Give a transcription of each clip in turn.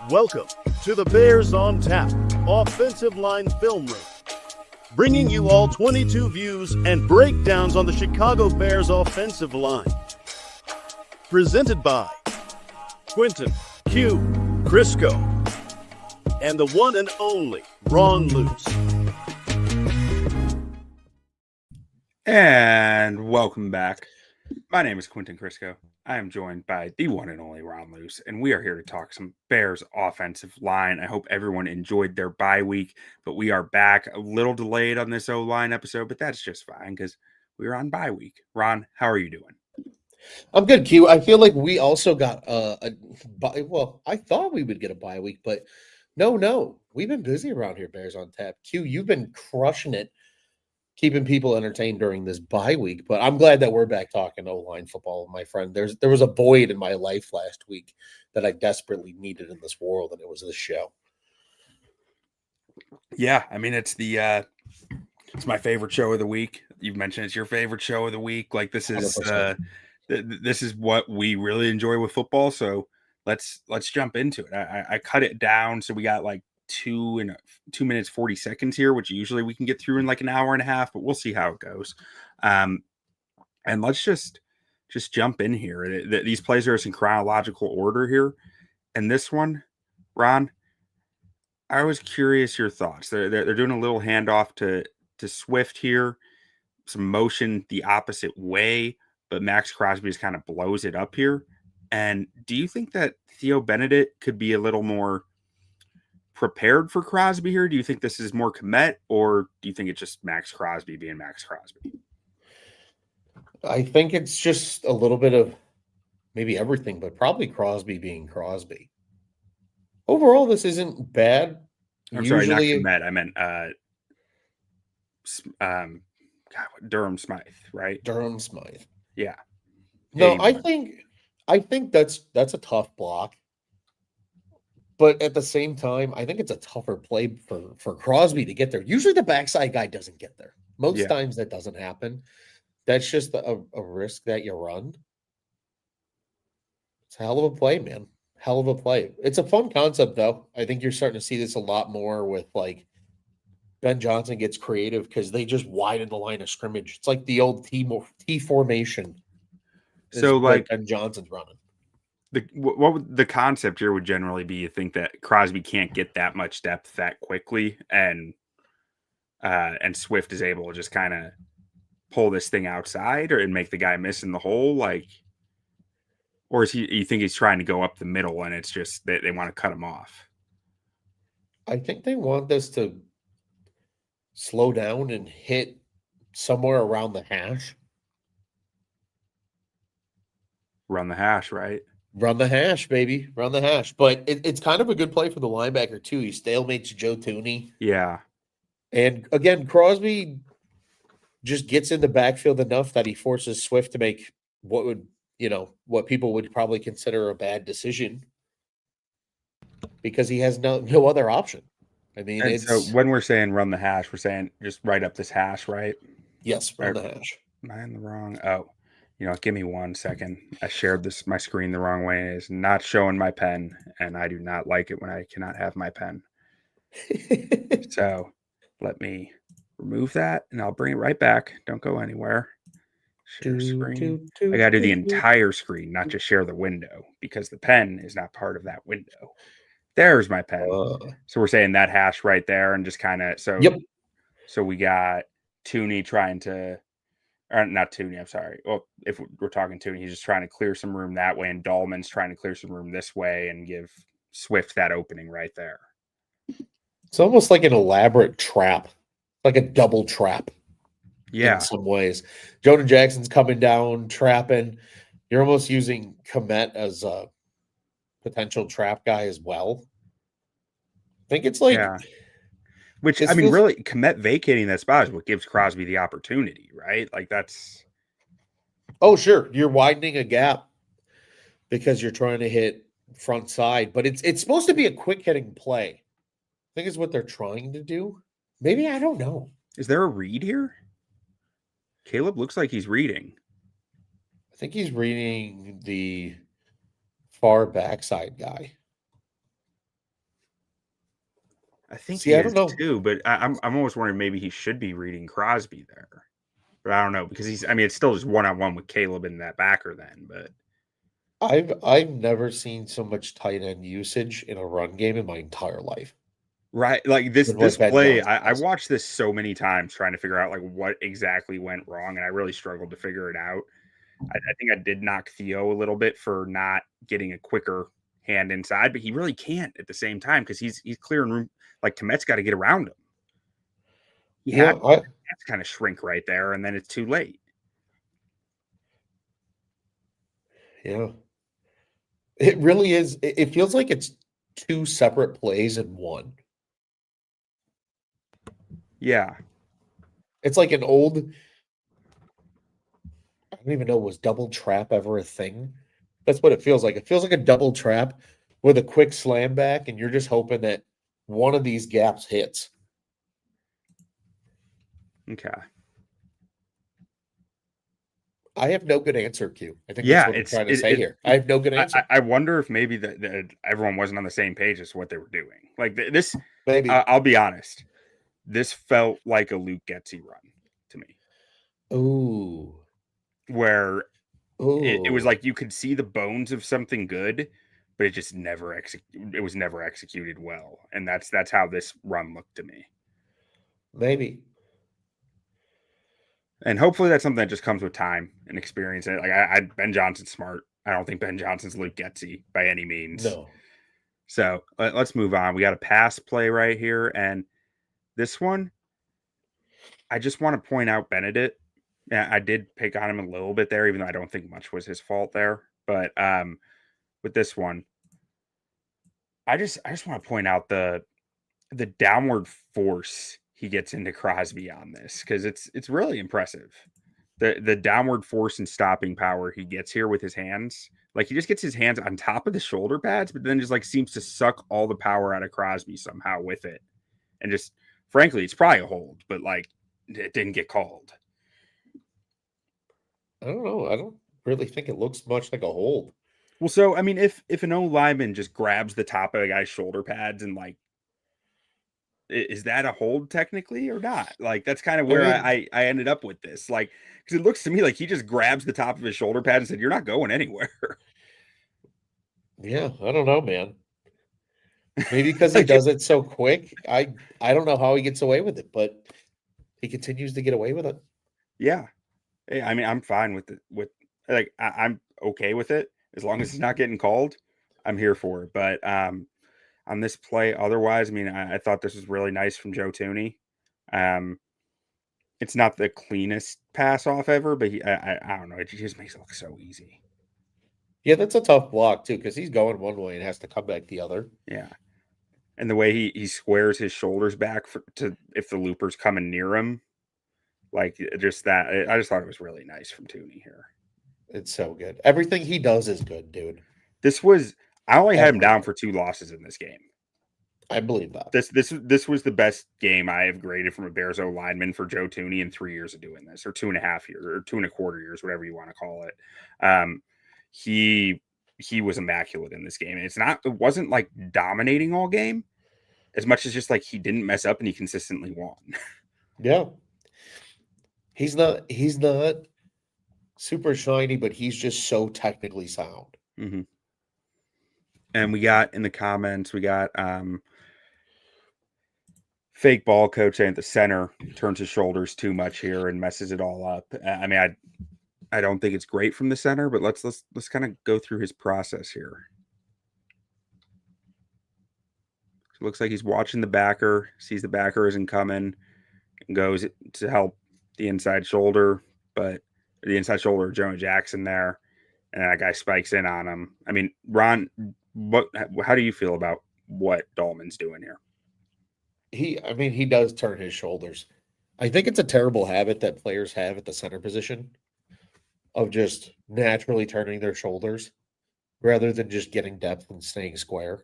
Welcome to the Bears on Tap Offensive Line Film Room, bringing you all 22 views and breakdowns on the Chicago Bears offensive line. Presented by Quentin Q. Crisco and the one and only Ron Luce. And welcome back. My name is Quentin Crisco. I am joined by the one and only Ron Luce, and we are here to talk some Bears offensive line. I hope everyone enjoyed their bye week, but we are back a little delayed on this O-line episode, but that's just fine because we were on bye week. Ron, how are you doing? I'm good, Q. I feel like we also got I thought we would get a bye week, but no. We've been busy around here, Bears on Tap. Q, you've been crushing it, keeping people entertained during this bye week, but I'm glad that we're back talking O-line football, my friend. There was a void in my life last week that I desperately needed in this world, and it was this show. Yeah, I mean it's my favorite show of the week. You've mentioned it's your favorite show of the week. Like this is 100%. This is what we really enjoy with football. So let's jump into it. I cut it down so we got like 2 minutes 40 seconds here, which usually we can get through in like an hour and a half, but we'll see how it goes. And let's just jump in here. These plays are in chronological order here, and this one, Ron, I was curious your thoughts. They're doing a little handoff to Swift here, some motion the opposite way, but Max Crosby just kind of blows it up here. And do you think that Theo Bendet could be a little more prepared for Crosby here? Do you think this is more Komet, or do you think it's just Max Crosby being Max Crosby? I think it's just a little bit of maybe everything, but probably Crosby being Crosby. Overall, this isn't bad. Sorry, not Komet. I meant Durham Smythe, right? Durham Smythe. Yeah. No, I think that's a tough block. But at the same time, I think it's a tougher play for Crosby to get there. Usually the backside guy doesn't get there. Most times that doesn't happen. That's just a risk that you run. It's a hell of a play, man. Hell of a play. It's a fun concept, though. I think you're starting to see this a lot more with, like, Ben Johnson gets creative because they just widen the line of scrimmage. It's like the old T formation. So, like, Ben Johnson's running. What would the concept here would generally be? You think that Crosby can't get that much depth that quickly, and Swift is able to just kind of pull this thing outside and make the guy miss in the hole, like, or is you think he's trying to go up the middle and it's just they want to cut him off? I think they want this to slow down and hit somewhere around the hash. Run the hash, right? Run the hash, baby. Run the hash. But it's kind of a good play for the linebacker, too. He stalemates Joe Thuney. Yeah. And, again, Crosby just gets in the backfield enough that he forces Swift to make what people would probably consider a bad decision because he has no other option. I mean, so when we're saying run the hash, we're saying just write up this hash, right? Yes, run the hash. Am I in the wrong? Oh. Give me 1 second. I shared my screen the wrong way. It's not showing my pen, and I do not like it when I cannot have my pen. So let me remove that, and I'll bring it right back. Don't go anywhere. Share screen. I got to do the entire screen, not just share the window, because the pen is not part of that window. There's my pen. So we're saying that hash right there, and just kind of so. Yep. So we got Thuney trying to. Or not Thuney, I'm sorry. Well, if we're talking Thuney, he's just trying to clear some room that way, and Dalman's trying to clear some room this way and give Swift that opening right there. It's almost like an elaborate trap, like a double trap. Yeah. In some ways. Jonah Jackson's coming down, trapping. You're almost using Komet as a potential trap guy as well. I think it's like... Yeah. Which, I mean, really, Komet vacating that spot is what gives Crosby the opportunity, right? Like, that's... Oh, sure. You're widening a gap because you're trying to hit front side. But it's supposed to be a quick-hitting play. I think it's what they're trying to do. Maybe, I don't know. Is there a read here? Caleb looks like he's reading. I think he's reading the far backside guy. I think See, he I don't is know. too, but I'm almost wondering maybe he should be reading Crosby there. But I don't know because I mean, it's still just one-on-one with Caleb in that backer then, but I've never seen so much tight end usage in a run game in my entire life right, like this than what Ben play, Johnson I does. watched this so many times trying to figure out like what exactly went wrong, and I really struggled to figure it out. I think I did knock Theo a little bit for not getting a quicker hand inside, but he really can't at the same time because he's clearing room. Like Komet's got to get around him. He Yeah, has I to kind of shrink right there, and then it's too late. yeah. It really is. It feels like it's two separate plays in one. Yeah, It's like an old, I don't even know, was double trap ever a thing? That's what it feels like. It feels like a double trap with a quick slam back, and you're just hoping that one of these gaps hits. okay. I have no good answer, Q. I think that's Yeah, what I'm trying to say here. I have no good answer. I wonder if maybe that everyone wasn't on the same page as what they were doing. Like this, Maybe. I'll be honest. This felt like a Luke Getzey run to me, Ooh. where it was Ooh. like you could see the bones of something good, but it just it was never executed well, and that's how this run looked to me. Maybe. And hopefully that's something that just comes with time and experience. Like Ben Johnson's smart. I don't think Ben Johnson's Luke Getzey by any means. No. So let's move on. We got a pass play right here, and this one, I just want to point out Benedict. Yeah, I did pick on him a little bit there, even though I don't think much was his fault there. But with this one, I just want to point out the downward force he gets into Crosby on this because it's really impressive. The downward force and stopping power he gets here with his hands. Like he just gets his hands on top of the shoulder pads, but then just like seems to suck all the power out of Crosby somehow with it. And just frankly, it's probably a hold, but like it didn't get called. I don't know. I don't really think it looks much like a hold. Well, so I mean, if an O lineman just grabs the top of a guy's shoulder pads and like, is that a hold technically or not? Like that's kind of I where mean, I ended up with this. Like, because it looks to me like he just grabs the top of his shoulder pad and said, "You're not going anywhere." yeah, I don't know, man. Maybe because he Like, does it so quick. I don't know how he gets away with it, but he continues to get away with it. yeah. I mean, I'm fine with it. With like, I'm okay with it as long as it's not getting called. I'm here for it. But on this play, otherwise, I mean, I thought this was really nice from Joe Thuney. Um, it's not the cleanest pass off ever, but I don't know. It just makes it look so easy. Yeah, that's a tough block too, because he's going one way and has to come back the other. Yeah. And the way he squares his shoulders back to if the looper's coming near him, like just that. I just thought it was really nice from Thuney here. It's so good. Everything he does is good, dude. This was I only had him down Everything. for 2 losses in this game. I believe that. This was the best game I have graded from a Bears O lineman for Joe Thuney in 3 years of doing this, or 2.5 years, or 2.25 years, whatever you want to call it. He was immaculate in this game. And it wasn't like dominating all game as much as just like he didn't mess up and he consistently won. Yeah. He's not super shiny, but he's just so technically sound. Mm-hmm. And we got in the comments, we got fake ball coach saying the center turns his shoulders too much here and messes it all up. I mean, I don't think it's great from the center, but let's kind of go through his process here. It looks like he's watching the backer, sees the backer isn't coming, and goes to help the inside shoulder, but the inside shoulder of Jonah Jackson there, and that guy spikes in on him. I mean, Ron, how do you feel about what Dalman's doing here? He does turn his shoulders. I think it's a terrible habit that players have at the center position of just naturally turning their shoulders rather than just getting depth and staying square.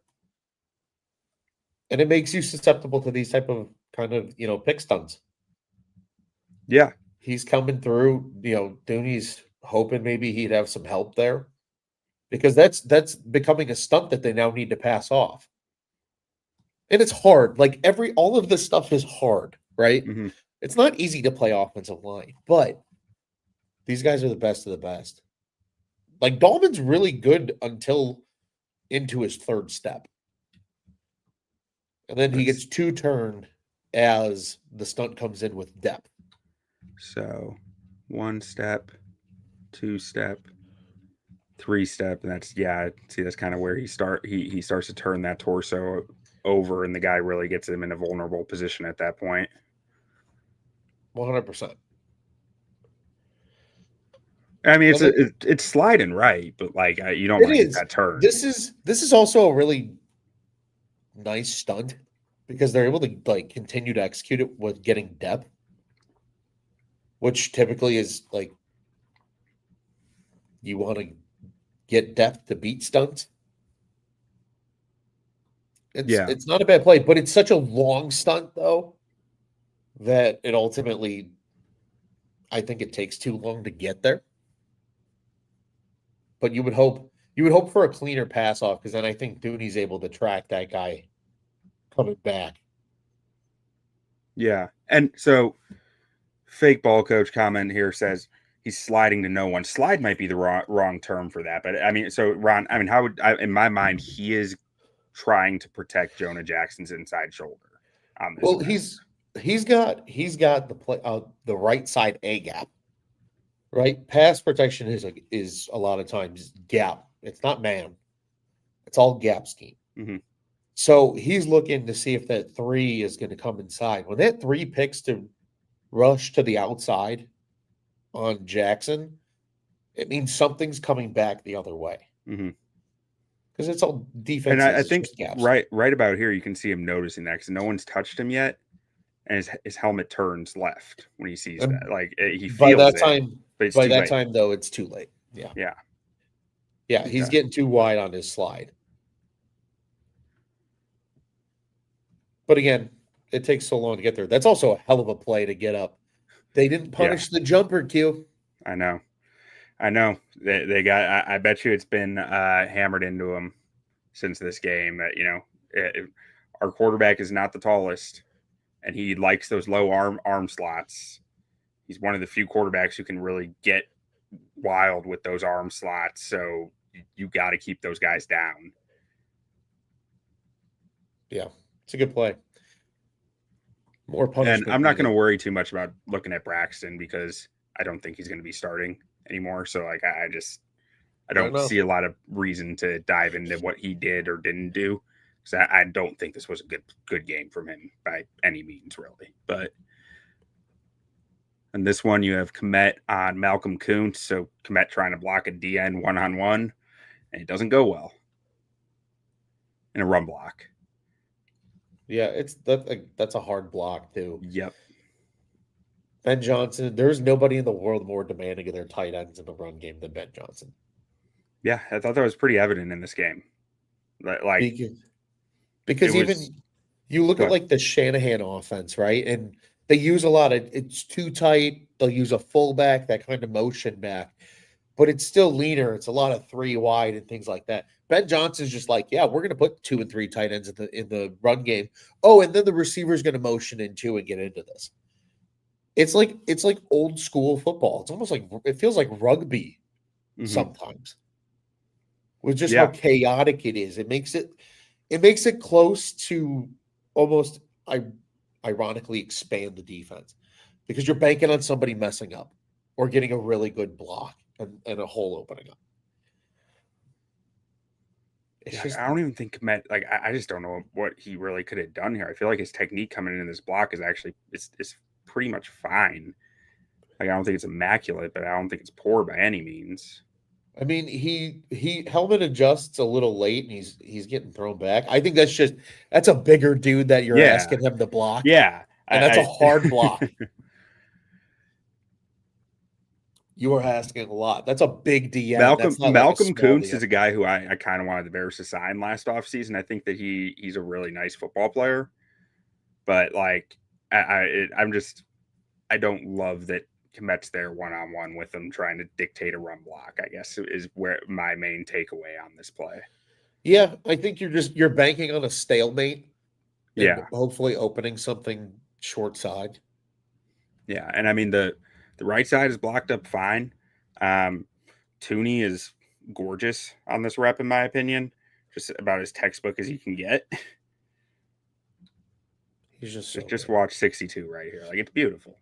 And it makes you susceptible to these type of kind of, pick stunts. Yeah. He's coming through, Dooney's hoping maybe he'd have some help there because that's becoming a stunt that they now need to pass off. And it's hard. Like all of this stuff is hard, right? Mhm. It's not easy to play offensive line, but these guys are the best of the best. Like Dalman's really good until into his third step. And then he Let's- gets two turned as the stunt comes in with depth. So 1 step, 2 step, 3 step, and that's that's kind of where he starts to turn that torso over, and the guy really gets him in a vulnerable position at that point. 100%. I mean, it's sliding right, but like you don't It want to get is. that turn. This is also a really nice stunt because they're able to like continue to execute it with getting depth, which typically is like you want to get depth to beat stunts. It's not a bad play, but it's such a long stunt though that it ultimately I think it takes too long to get there. But you would hope for a cleaner pass off because then I think Thuney's able to track that guy coming back. Yeah, and so fake ball coach comment here says he's sliding to no one. Slide might be the wrong term for that, but I mean, so Ron, I mean, in my mind, he is trying to protect Jonah Jackson's inside shoulder on this. Well, he's got the right side A gap, right? Pass protection is a lot of times gap. It's not man. It's all gap scheme. Mm-hmm. So he's looking to see if that 3 is going to come inside. When that 3 picks to rush to the outside on Jackson, it means something's coming back the other way. Mm-hmm. Because it's all defense. And I think right about here, you can see him noticing that because no one's touched him yet, and his helmet turns left when he sees that. Like he feels by that it, time. but it's by too that late. time, though, it's too late. Yeah. Yeah. He's getting too wide on his slide. But again, it takes so long to get there. That's also a hell of a play to get up. They didn't punish the jumper, Q. I know. They got. I bet you it's been hammered into them since this game that our quarterback is not the tallest, and he likes those low arm slots. He's one of the few quarterbacks who can really get wild with those arm slots. So you got to keep those guys down. Yeah, it's a good play. More punishment. And I'm not going to worry too much about looking at Braxton because I don't think he's going to be starting anymore. So like I don't see a lot of reason to dive into what he did or didn't do. Because I don't think this was a good game from him by any means, really. But in this one, you have Komet on Malcolm Kuntz. So Komet trying to block a DN one-on-one, and it doesn't go well in a run block. Yeah, that's a hard block too. Yep. Ben Johnson, there's nobody in the world more demanding of their tight ends in the run game than Ben Johnson. Yeah, I thought that was pretty evident in this game. Like because even you look at like the Shanahan offense, right? And they use a lot of it's too tight. They'll use a fullback, that kind of motion back, but it's still leaner. It's a lot of 3 wide and things like that. Ben Johnson's just like, yeah, we're going to put 2 and 3 tight ends in the run game. Oh, and then the receiver's going to motion in 2 and get into this. It's like old school football. It's almost like it feels like rugby sometimes. With just how chaotic it is. It makes it close to almost ironically expand the defense because you're banking on somebody messing up or getting a really good block and a hole opening up. I don't even think Komet, like I just don't know what he really could have done here. I feel like his technique coming in this block is actually it's pretty much fine. Like I don't think it's immaculate, but I don't think it's poor by any means. I mean, he helmet adjusts a little late and he's getting thrown back. I think that's a bigger dude that you're asking him to block. Yeah. And that's a hard block. You are asking a lot. That's a big DM. Malcolm Kuntz is a guy who I kind of wanted the Bears to sign last offseason. I think that he's a really nice football player. But like I don't love that Komet's there one-on-one with him trying to dictate a run block, I guess, is where my main takeaway on this play. Yeah, I think you're banking on a stalemate and Yeah. hopefully opening something short side. Yeah. And I mean, the right side is blocked up fine. Thuney is gorgeous on this rep, in my opinion. Just about as textbook as you can get. He's just so Just good. watch 62 right here. Like, it's beautiful.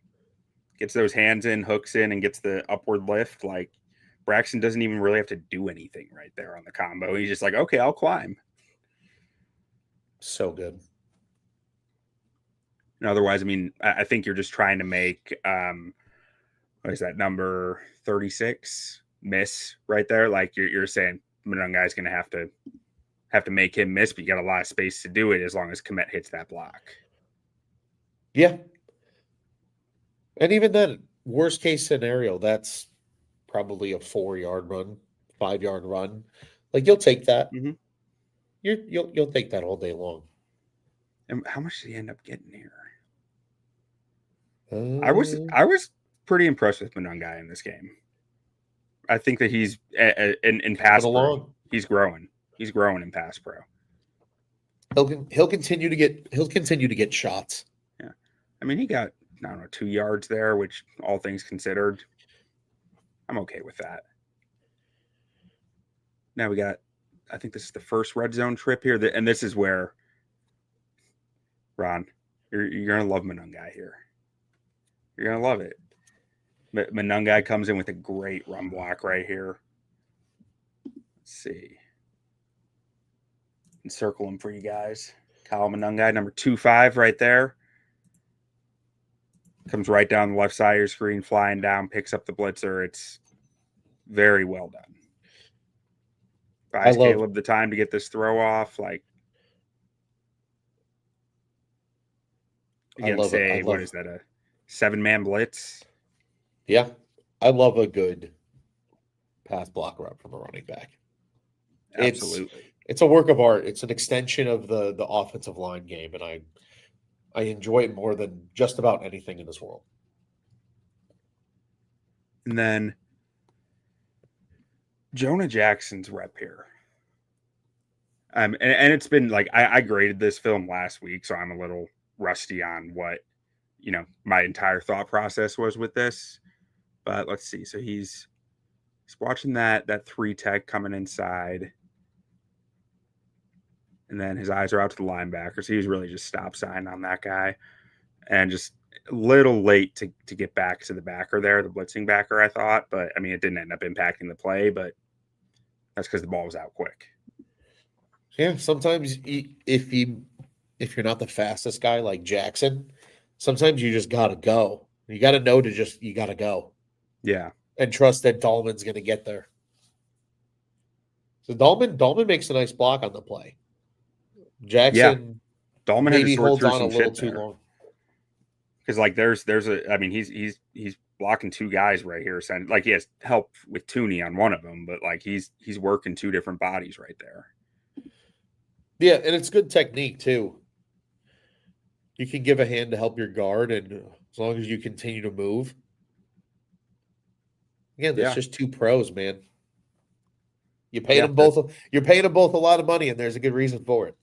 Gets those hands in, hooks in, and gets the upward lift. Like, Braxton doesn't even really have to do anything right there on the combo. He's just like, okay, I'll climb. So good. And otherwise, I mean, I think you're just trying to make what is that, number 36 miss right there. Like you're saying Manungai's gonna have to make him miss, but you got a lot of space to do it as long as Komet hits that block. Yeah. And even that worst case scenario, that's probably a 4-yard run, 5-yard run. Like you'll take that. Mm-hmm. You'll take that all day long. And how much did he end up getting here? Uh, I was pretty impressed with Manungai in this game. I think that he's in pass pro. along. He's growing. He's growing in pass pro. He'll continue to get shots. Yeah, I mean he got, I don't know, 2 yards there, which all things considered, I'm okay with that. Now we got, I think this is the first red zone trip here, and this is where, Ron, you're gonna love Manungai here. You're gonna love it. Manungai comes in with a great run block right here. Let's see. Encircle him for you guys. Kyle Manungai, number 25 right there. Comes right down the left side of your screen, flying down, picks up the blitzer. It's very well done. Buys Caleb the time to get this throw off. Like, again, say, what is that, a 7-man blitz? Yeah. I love a good pass blocker up from a running back. Absolutely. It's a work of art. It's an extension of the offensive line game, and I enjoy it more than just about anything in this world. And then Jonah Jackson's rep here. And it's been like, I graded this film last week, so I'm a little rusty on what, my entire thought process was with this. But let's see. So he's watching that 3 tech coming inside. And then his eyes are out to the linebackers. He was really just stop sign on that guy. And just a little late to get back to the backer there, the blitzing backer, I thought. But, I mean, it didn't end up impacting the play, but that's because the ball was out quick. Yeah, sometimes if you're not the fastest guy like Jackson, sometimes you just got to go. You got to know you got to go. Yeah. And trust that Dalman's going to get there. So Dalman makes a nice block on the play. Jackson Dalman maybe had to holds sort on through a some little shit too there. long. Because like there's I mean he's blocking 2 guys right here. Like he has help with Thuney on one of them, but like he's working 2 different bodies right there. Yeah, and it's good technique too. You can give a hand to help your guard, and as long as you continue to move. Again, that's just 2 pros, man. You're paying them both. You're paying them both a lot of money, and there's a good reason for it.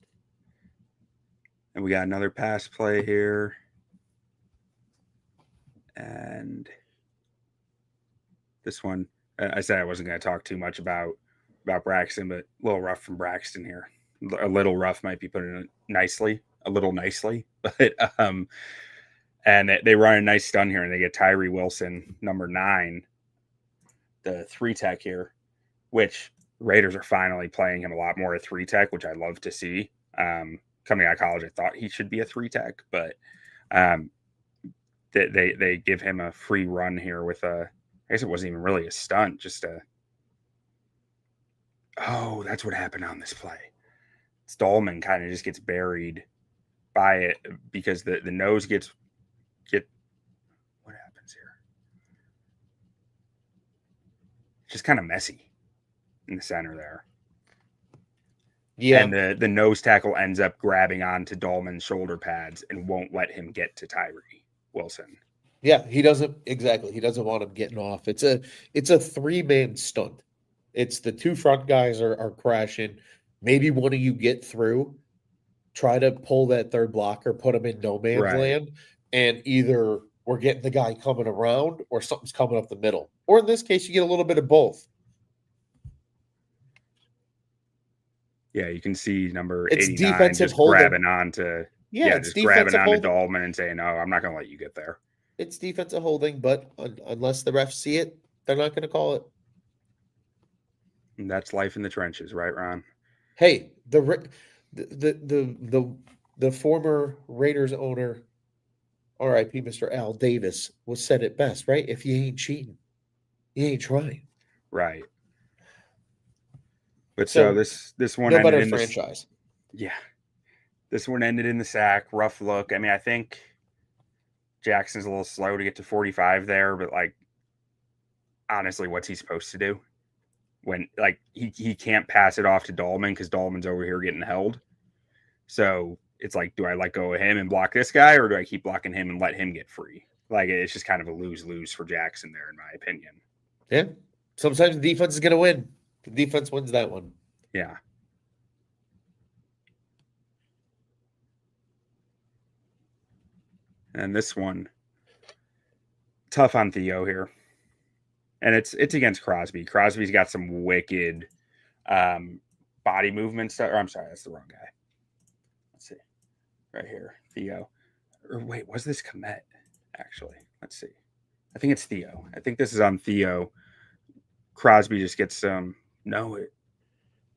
And we got another pass play here. And this one, I said I wasn't going to talk too much about Braxton, but a little rough from Braxton here. A little rough might be putting it nicely, a little nicely, but and they run a nice stun here, and they get Tyree Wilson, number 9, the 3 tech here, which Raiders are finally playing him a lot more at 3 tech, which I love to see. Coming out of college, I thought he should be a 3 tech, but they give him a free run here with I guess it wasn't even really a stunt, just that's what happened on this play. Dalman kind of just gets buried by it because the nose get what happens here? Just kind of messy in the center there. Yeah. And the nose tackle ends up grabbing onto Dalman's shoulder pads and won't let him get to Tyree Wilson. Yeah, he doesn't want him getting off. It's a 3-man stunt. It's the 2 front guys are crashing. Maybe one of you get through. try to pull that third blocker, put him in no man's Right. land, and either we're getting the guy coming around or something's coming up the middle. Or in this case, you get a little bit of both. Yeah, you can see number It's 89 defensive just holding. grabbing on to Yeah, it's just grabbing defensive on to holding. Dalman and saying, "No, I'm not going to let you get there." It's defensive holding, but unless the refs see it, they're not going to call it. And that's life in the trenches, right, Ron? Hey, the former Raiders owner, R.I.P. Mr. Al Davis, was said it best, right? If you ain't cheating, you ain't trying. Right. But So this one no ended better in this. franchise. Yeah, this one ended in the sack. Rough look. I mean, I think Jackson's a little slow to get to 45 there, but like, honestly, what's he supposed to do when like he can't pass it off to Dalman because Dalman's over here getting held? So it's like, do I let go of him and block this guy, or do I keep blocking him and let him get free? Like, it's just kind of a lose-lose for Jackson there, in my opinion. Yeah. Sometimes the defense is going to win. The defense wins that one. Yeah. And this one, tough on Theo here. And it's against Crosby. Crosby's got some wicked body movements. Or I'm sorry, that's the wrong guy. Let's see. Right here, Theo. Or wait, was this Komet, actually? Let's see. I think it's Theo. I think this is on Theo. Crosby just gets some. No, it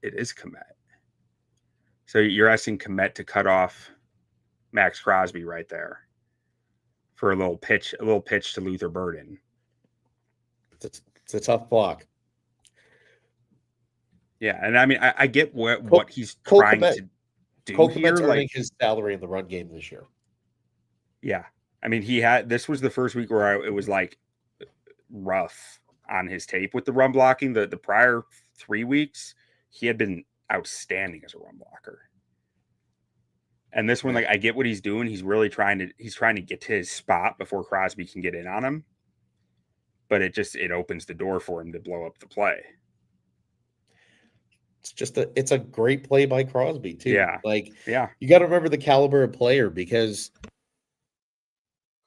is Komet. So you're asking Komet to cut off Max Crosby right there for a little pitch to Luther Burden. It's a tough block. Yeah, and I mean, I get what he's trying to do Cole here. Komet's earning Like his salary in the run game this year. Yeah, I mean, this was the first week where it was like rough on his tape with the run blocking. The prior 3 weeks, he had been outstanding as a run blocker. And this one, like, I get what he's doing. He's really trying to get to his spot before Crosby can get in on him. But it opens the door for him to blow up the play. It's a great play by Crosby too. Yeah. You got to remember the caliber of player, because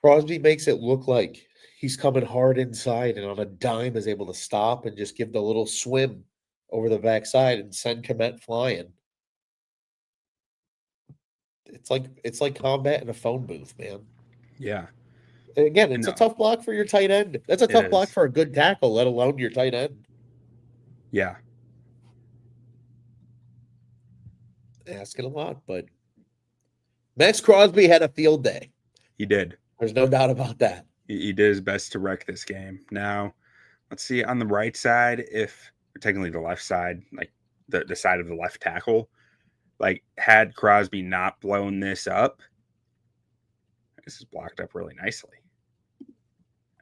Crosby makes it look like he's coming hard inside and on a dime is able to stop and just give the little swim over the backside and send Komet flying. It's like combat in a phone booth, man. Yeah. Again, it's a tough block for your tight end. That's a tough block for a good tackle, let alone your tight end. Yeah. Asking a lot, but Max Crosby had a field day. He did. There's no doubt about that. He did his best to wreck this game. Now, let's see on the right side, if technically the left side, like the side of the left tackle, like had Crosby not blown this up, this is blocked up really nicely.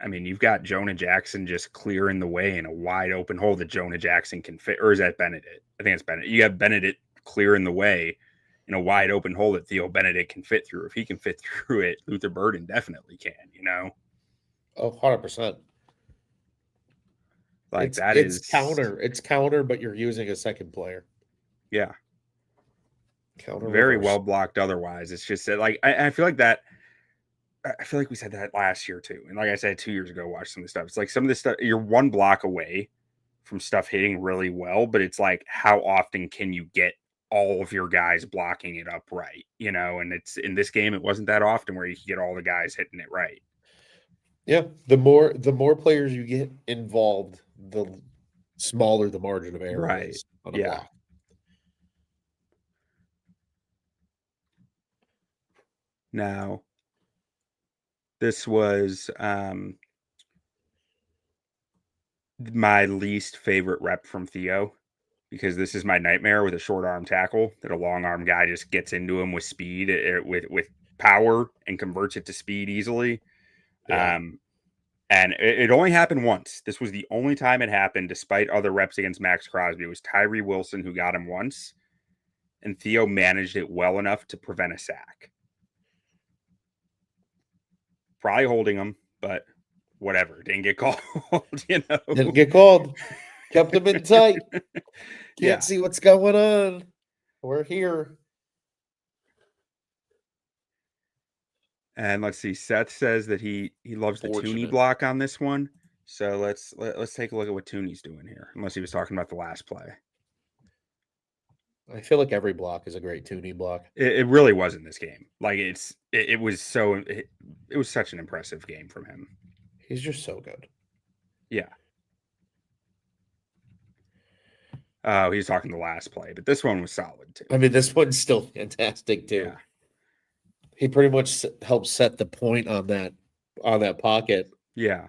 I mean, you've got Jonah Jackson just clearing the way in a wide open hole that Jonah Jackson can fit. Or is that Bendet? I think it's Bendet. You have Bendet clearing the way in a wide open hole that Theo Bendet can fit through. If he can fit through it, Luther Burden definitely can, you know? Oh, 100%. Like it's counter. It's counter, but you're using a second player. Yeah. Counter very reverse. well blocked otherwise. It's just that, like, I feel like that. I feel like we said that last year too. And like I said 2 years ago, watch some of this stuff. It's like some of this stuff, you're one block away from stuff hitting really well, but it's like, how often can you get all of your guys blocking it up right? You know, and it's in this game, it wasn't that often where you could get all the guys hitting it right. Yeah. The more players you get involved, the smaller the margin of error is on a block. Now, this was my least favorite rep from Theo, because this is my nightmare with a short arm tackle, that a long arm guy just gets into him with speed, with power, and converts it to speed easily. Yeah. And it only happened once. This was the only time it happened, despite other reps against Max Crosby. It was Tyree Wilson who got him once, and Theo managed it well enough to prevent a sack. Probably holding him, but whatever. Didn't get called, you know. Didn't get called. Kept him in tight. Can't see what's going on. We're here. And let's see. Seth says that he loves the Thuney Fortunate. block on this one. So let's take a look at what Thuney's doing here. Unless he was talking about the last play. I feel like every block is a great Thuney block. It really was in this game. Like it was such an impressive game from him. He's just so good. Yeah. Oh, he's talking the last play, but this one was solid too. I mean, this one's still fantastic too. Yeah. He pretty much helps set the point on that pocket. Yeah.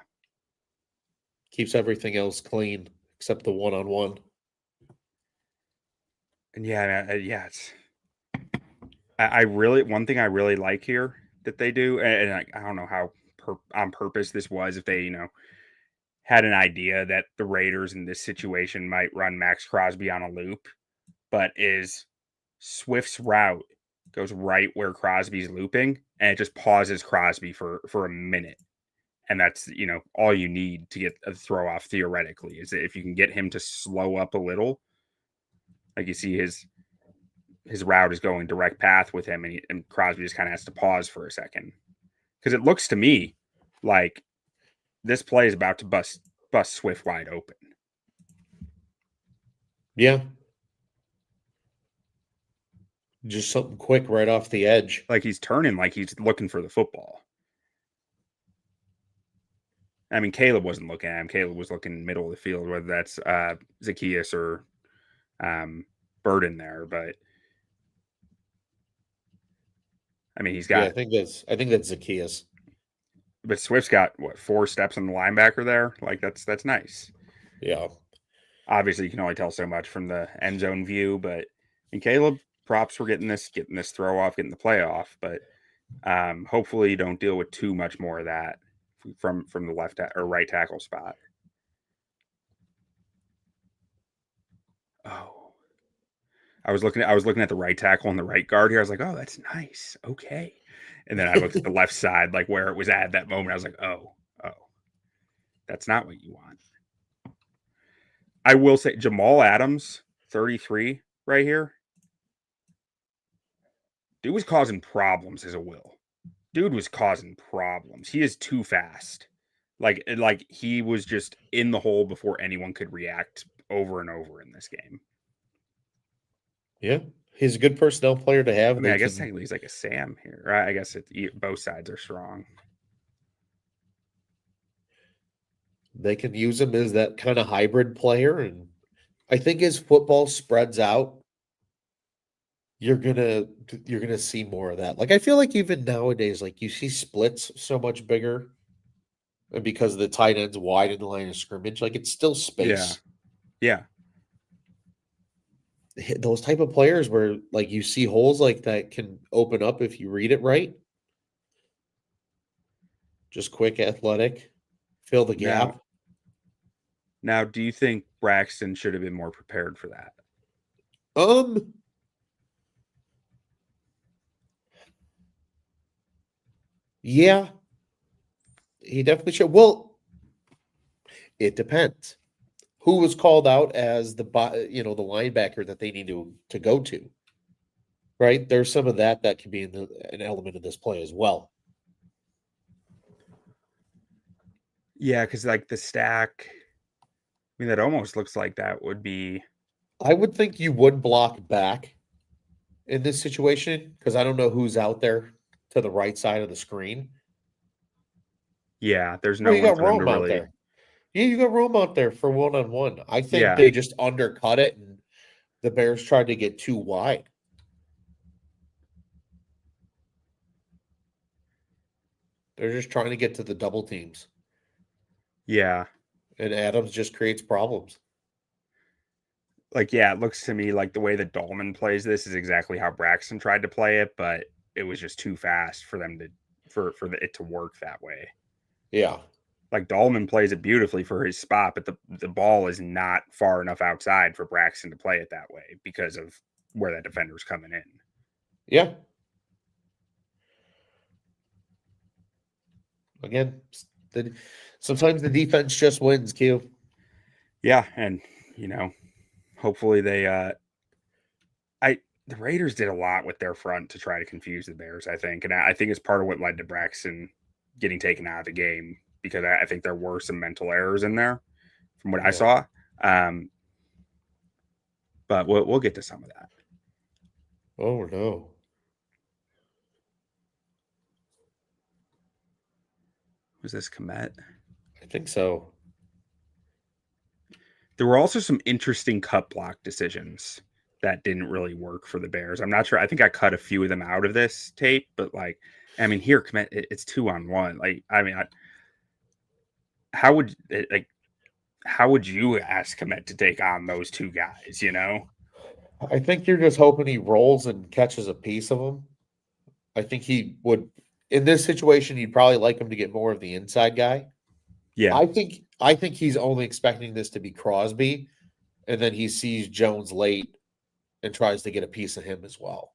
Keeps everything else clean except the one-on-one. And yeah, it's I really one thing I really like here that they do, and I don't know how on purpose this was, if they had an idea that the Raiders in this situation might run Max Crosby on a loop, but is Swift's route goes right where Crosby's looping, and it just pauses Crosby for a minute. And that's, all you need to get a throw off theoretically, is that if you can get him to slow up a little, like you see his route is going direct path with him, and Crosby just kind of has to pause for a second. Because it looks to me like this play is about to bust Swift wide open. Yeah. Just something quick right off the edge. Like he's turning like he's looking for the football. I mean, Caleb wasn't looking at him. Caleb was looking middle of the field, whether that's Zacchaeus or Burden there. But I mean, he's got. Yeah, I think that's Zacchaeus. But Swift's got 4 steps on the linebacker there. Like that's nice. Yeah. Obviously, you can only tell so much from the end zone view, but Caleb, props for getting this throw off, getting the play off. But hopefully, you don't deal with too much more of that from the left or right tackle spot. Oh, I was looking at the right tackle and the right guard here. I was like, oh, that's nice. Okay. And then I looked at the left side, like where it was at that moment. I was like, oh, that's not what you want. I will say Jamal Adams, 33 right here. Dude was causing problems as a will. Dude was causing problems. He is too fast. Like he was just in the hole before anyone could react over and over in this game. Yeah. He's a good personnel player to have. I mean, I guess technically he's like a Sam here. Right? I guess both sides are strong. They can use him as that kind of hybrid player. And I think as football spreads out, you're gonna see more of that. Like I feel like even nowadays, like you see splits so much bigger, and because the tight ends widen the line of scrimmage, like it's still space. Yeah. Those type of players where like you see holes like that can open up if you read it right. Just quick, athletic, fill the gap. Now, do you think Braxton should have been more prepared for that? Yeah, he definitely should. Well, it depends. Who was called out as the linebacker that they need to go to? Right, there's some of that can be an element of this play as well. Yeah, because like the stack, I mean, that almost looks like that would be. I would think you would block back in this situation because I don't know who's out there to the right side of the screen. Yeah, there's no you one got for them Rome to out really. there. Yeah, you got Rome out there for one-on-one. I think they just undercut it, and the Bears tried to get too wide. They're just trying to get to the double teams. Yeah. And Adams just creates problems. Like, yeah, it looks to me like the way that Dalman plays this is exactly how Braxton tried to play it, but it was just too fast for them for it to work that way. Yeah. Like Dalman plays it beautifully for his spot, but the ball is not far enough outside for Braxton to play it that way because of where that defender's coming in. Yeah. Again, sometimes the defense just wins, Q. Yeah, and hopefully they the Raiders did a lot with their front to try to confuse the Bears, I think. And I think it's part of what led to Braxton getting taken out of the game, because I think there were some mental errors in there from what I Yeah. saw. But we'll get to some of that. Oh, no. Was this Komet? I think so. There were also some interesting cut block decisions that didn't really work for the Bears. I'm not sure. I think I cut a few of them out of this tape, but like, I mean, here, Komet, it's 2-on-1. Like, I mean, how would you ask Komet to take on those two guys? You know? I think you're just hoping he rolls and catches a piece of him. I think he would, in this situation, you'd probably like him to get more of the inside guy. Yeah. I think he's only expecting this to be Crosby, and then he sees Jones late and tries to get a piece of him as well.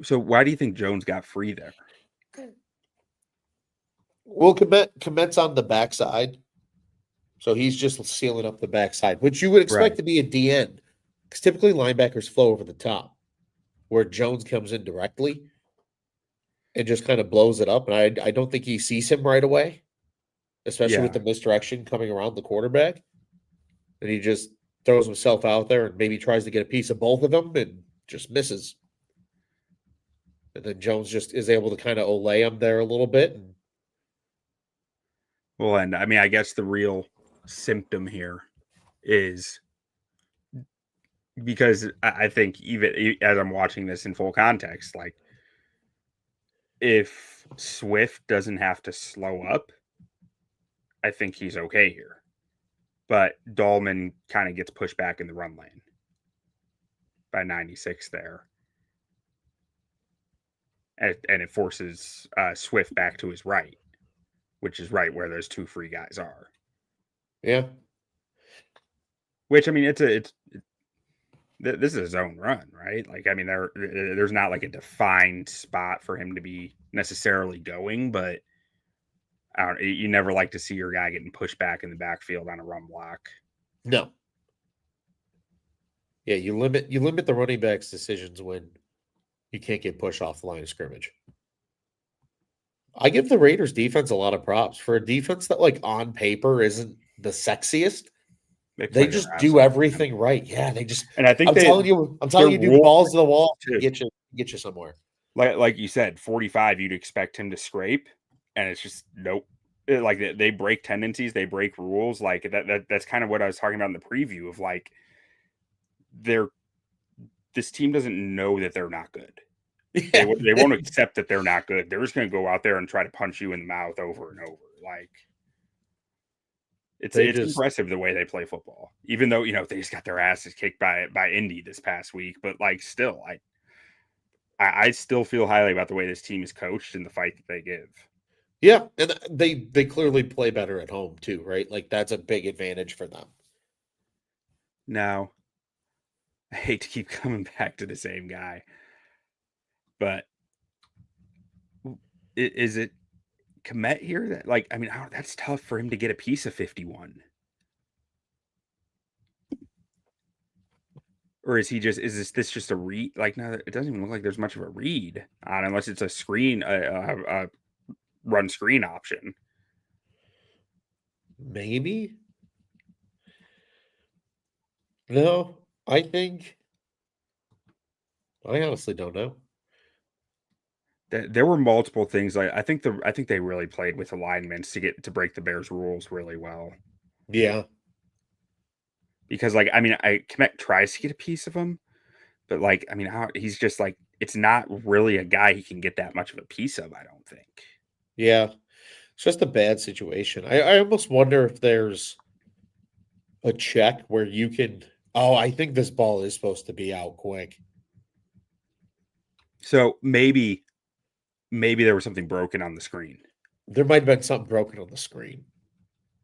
So why do you think Jones got free there? Well, Komet's on the backside, so he's just sealing up the backside, which you would expect Right. to be a DN, because typically linebackers flow over the top, where Jones comes in directly and just kind of blows it up. And I don't think he sees him right away, especially with Yeah. the misdirection coming around the quarterback. And he just throws himself out there and maybe tries to get a piece of both of them and just misses. And then Jones just is able to kind of olay him there a little bit. And Well, and I mean, I guess the real symptom here is because I think even as I'm watching this in full context, like if Swift doesn't have to slow up, I think he's okay here. But Dalman kind of gets pushed back in the run lane by 96 there. And it forces Swift back to his right, which is right where those two free guys are. yeah, Which, I mean, this is a zone run, right? Like, I mean, there's not like a defined spot for him to be necessarily going, but you never like to see your guy getting pushed back in the backfield on a run block. no. Yeah, you limit the running back's decisions when you can't get pushed off the line of scrimmage. I give the Raiders defense a lot of props for a defense that, like, on paper isn't the sexiest. They play just their ass do off. everything right. Yeah, they just. And I think I'm telling you, do rules balls to the wall to too. get you somewhere. Like you said, 45, you'd expect him to scrape, and it's just nope. Like they break tendencies, they break rules. Like that's kind of what I was talking about in the preview of like this team doesn't know that they're not good. Yeah. They won't accept that they're not good. They're just going to go out there and try to punch you in the mouth over and over. Like it's impressive the way they play football, even though they just got their asses kicked by Indy this past week. But like still, I still feel highly about the way this team is coached and the fight that they give. Yeah, and they clearly play better at home too, right? Like that's a big advantage for them. Now, I hate to keep coming back to the same guy, but is it Komet here? That like, I mean, that's tough for him to get a piece of 51. Or is this just a read? Like, no, it doesn't even look like there's much of a read on unless it's a screen, a run screen option. Maybe. No, I honestly don't know. There were multiple things. I think they really played with alignments to break the Bears rules really well. Yeah. Because like, I mean, Komet tries to get a piece of him, but like, I mean, he's just like, it's not really a guy he can get that much of a piece of, I don't think. Yeah. It's just a bad situation. I almost wonder if there's a check where you can, I think this ball is supposed to be out quick. So maybe there was something broken on the screen. There might have been something broken on the screen.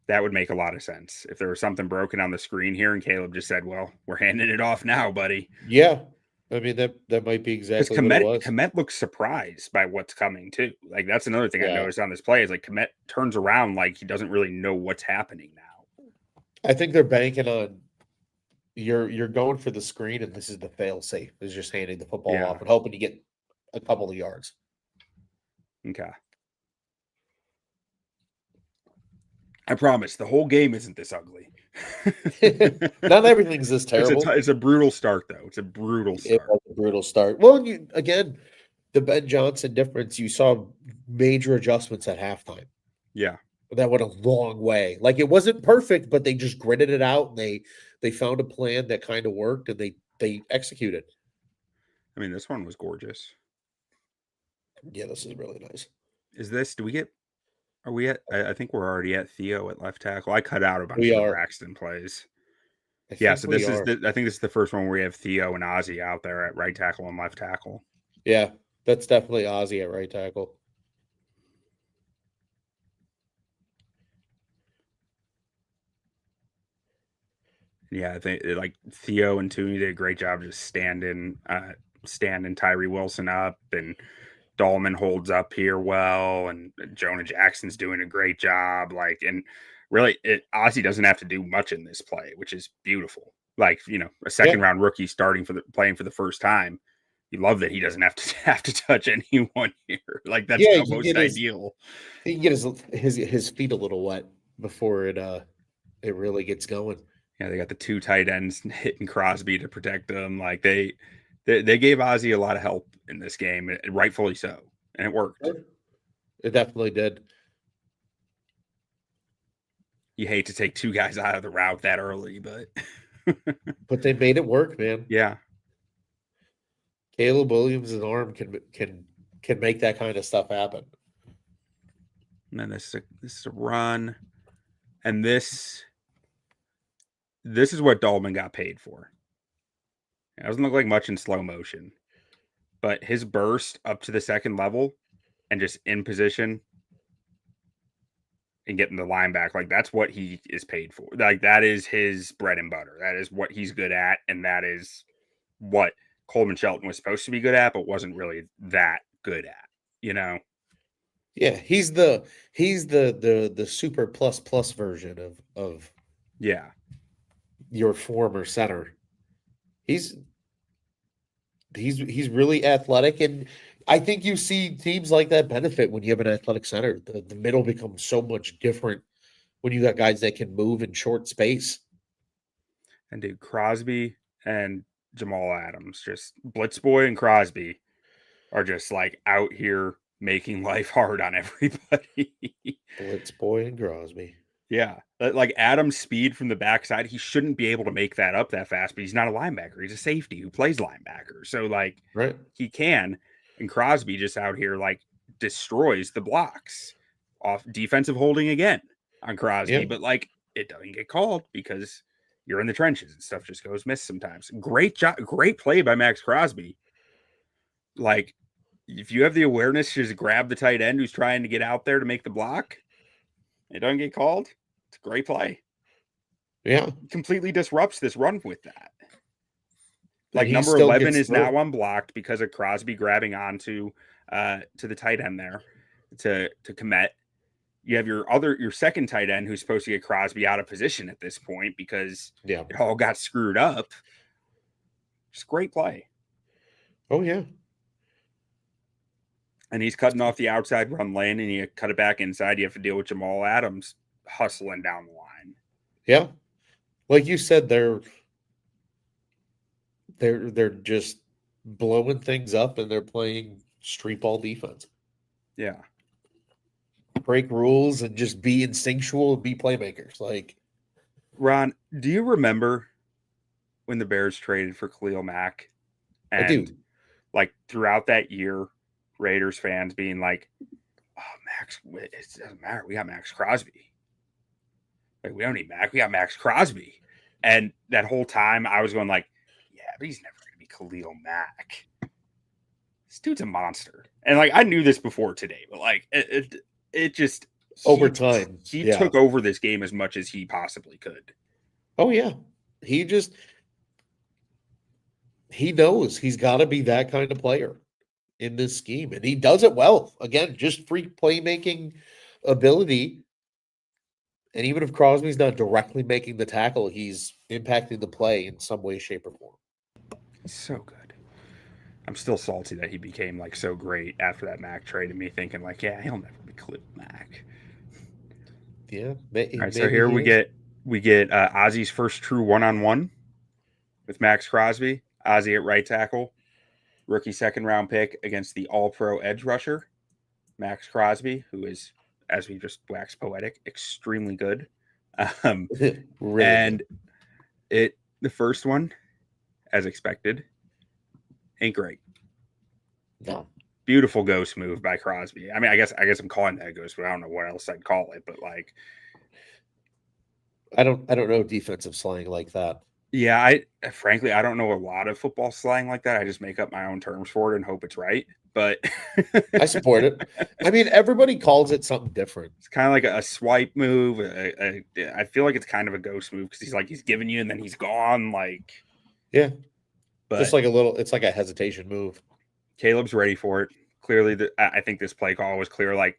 That would make a lot of sense. If there was something broken on the screen here and Caleb just said, well, we're handing it off now, buddy. Yeah. I mean, that might be exactly what it was. Komet looks surprised by what's coming too. Like that's another thing I noticed on this play is like Komet turns around like he doesn't really know what's happening now. I think they're banking on you're going for the screen, and this is the fail safe. Is just handing the football Yeah. off and hoping to get a couple of yards. Okay. I promise the whole game isn't this ugly. Not everything's this terrible. It's a brutal start, though. It's a brutal It start. was a brutal start. Well, again, the Ben Johnson difference, you saw major adjustments at halftime. Yeah. That went a long way. Like, it wasn't perfect, but they just gritted it out, and they found a plan that kind of worked, and they executed. I mean, this one was gorgeous. Yeah, this is really nice. Are we at, I think we're already at Theo at left tackle. I cut out a bunch We of the are. Braxton plays. I Yeah, think so we are. I think this is the first one where we have Theo and Ozzy out there at right tackle and left tackle. Yeah, that's definitely Ozzy at right tackle. Yeah, I think like Theo and Thuney did a great job just standing Tyree Wilson up, and Dalman holds up here well, and Jonah Jackson's doing a great job. Like, and really, Ozzy doesn't have to do much in this play, which is beautiful. Like, a second round rookie playing for the first time. You love that he doesn't have to touch anyone here. Like, that's almost ideal. He can get his feet a little wet before it really gets going. Yeah, they got the two tight ends hitting Crosby to protect them. Like, they gave Ozzy a lot of help in this game, and rightfully so, and it worked. It definitely did. You hate to take two guys out of the route that early, but but they made it work, man. Yeah. Caleb Williams' arm can make that kind of stuff happen. And then this is a run, and this is what Dalman got paid for. It doesn't look like much in slow motion, but his burst up to the second level and just in position and getting the line back, like, that's what he is paid for. Like, that is his bread and butter. That is what he's good at, and that is what Coleman Shelton was supposed to be good at, but wasn't really that good at, Yeah, he's the super plus version of yeah, your former center. He's really athletic, and I think you see teams like that benefit when you have an athletic center. The middle becomes so much different when you got guys that can move in short space. And dude, Crosby and Jamal Adams, just Blitz Boy and Crosby are just like out here making life hard on everybody. Blitz Boy and Crosby. Yeah. Like, Adams' speed from the backside, he shouldn't be able to make that up that fast, but he's not a linebacker. He's a safety who plays linebacker. So, like, right, he can. And Crosby just out here, like, destroys the blocks off defensive holding again on Crosby. Yeah. But, like, it doesn't get called because you're in the trenches and stuff just goes missed sometimes. Great job. Great play by Max Crosby. Like, if you have the awareness to just grab the tight end who's trying to get out there to make the block, it doesn't get called. It's a great play. Yeah. Completely disrupts this run with that. Like, number still 11 gets is through. now unblocked because of Crosby grabbing onto to the tight end there to Komet. You have your second tight end who's supposed to get Crosby out of position at this point because it all got screwed up. Just great play. Oh, yeah. And he's cutting off the outside run lane, and you cut it back inside. You have to deal with Jamal Adams hustling down the line. Yeah. Like you said, they're just blowing things up, and they're playing street ball defense. Yeah. Break rules and just be instinctual and be playmakers. Like, Ron, do you remember when the Bears traded for Khalil Mack? And, I do. Like, throughout that year, Raiders fans being like, "Oh, Max, it doesn't matter. We got Max Crosby. Like, we don't need Mac. We got Max Crosby." And that whole time, I was going like, "Yeah, but he's never going to be Khalil Mack. This dude's a monster." And, like, I knew this before today, but, like, it just over time he took over this game as much as he possibly could. Oh yeah, he knows he's got to be that kind of player in this scheme, and he does it well. Again, just freak playmaking ability, And even if Crosby's not directly making the tackle, he's impacting the play in some way, shape, or form. He's so good. I'm still salty that he became like so great after that Mac trade, and me thinking like, yeah, he'll never be Clip Mac. Yeah, All maybe right, so here he we is. get Ozzy's first true one-on-one with Max Crosby. Ozzy at right tackle, rookie second-round pick against the All-Pro edge rusher, Max Crosby, who is, as we just waxed poetic, extremely good. Really and good. the first one, as expected, ain't great. No. Beautiful ghost move by Crosby. I mean, I guess I'm calling that a ghost, but I don't know what else I'd call it. But like, I don't know defensive slang like that. yeah, I frankly I don't know a lot of football slang like that. I just make up my own terms for it and hope it's right. But I support it. I mean, everybody calls it something different. it's kind of like a swipe move. I feel like it's kind of a ghost move because he's giving you and then he's gone. Like, Yeah, but just like a little. It's like a hesitation move. Caleb's ready for it. Clearly, I think this play call was clear. Like,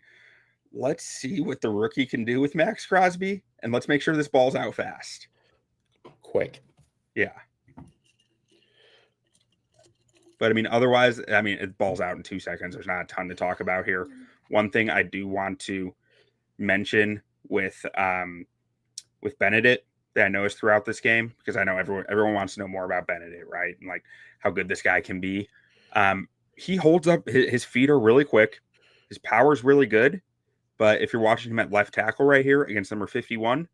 let's see what the rookie can do with Max Crosby, and let's make sure this ball's out fast. Quick. Yeah. But I mean, otherwise, I mean, it balls out in 2 seconds. There's not a ton to talk about here. One thing I do want to mention with Benedict that I noticed throughout this game, because I know everyone wants to know more about Benedict, right? And like how good this guy can be. He holds up. His feet are really quick. His power is really good. But if you're watching him at left tackle right here against number 51,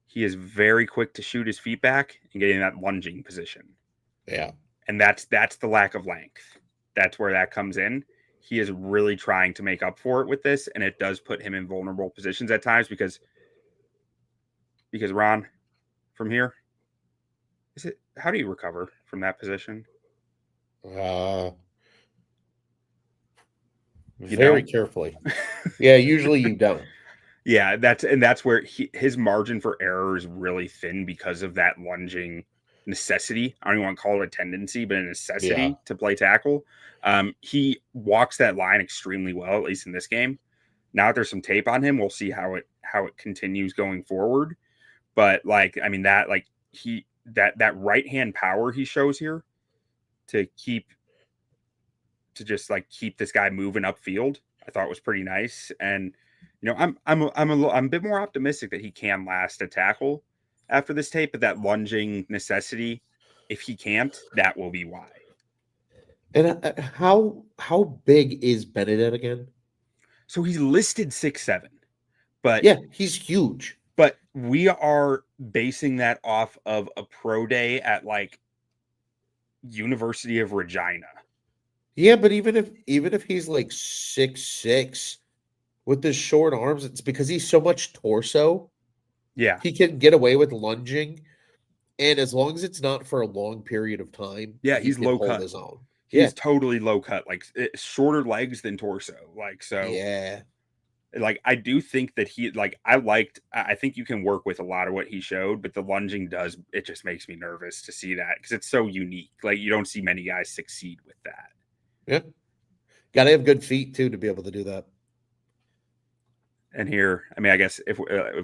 he is very quick to shoot his feet back and get in that lunging position. Yeah. And that's the lack of length. That's where that comes in. He is really trying to make up for it with this, and it does put him in vulnerable positions at times because Ron, from here, how do you recover from that position? Very carefully. Yeah, usually you don't. Yeah, that's where his margin for error is really thin because of that lunging necessity. I don't even want to call it a tendency, but a necessity to play tackle. He walks that line extremely well, at least in this game. Now that there's some tape on him, we'll see how it continues going forward. But like, I mean, that right hand power he shows here to just keep this guy moving upfield, I thought was pretty nice. And you know, I'm a bit more optimistic that he can last a tackle after this tape, but that lunging necessity, if he can't, that will be why. And how big is Benedict again? So he's listed 6'7", but yeah, he's huge. But we are basing that off of a pro day at like University of Regina. Yeah, but even if he's like 6'6", with his short arms, it's because he's so much torso. Yeah. He can get away with lunging. And as long as it's not for a long period of time, yeah, he's low cut. His own. He's totally low cut, like shorter legs than torso. Like, so yeah. Like, I do think that I think you can work with a lot of what he showed, but the lunging it just makes me nervous to see that because it's so unique. Like, you don't see many guys succeed with that. Yeah. Got to have good feet too to be able to do that. And here, I mean, I guess if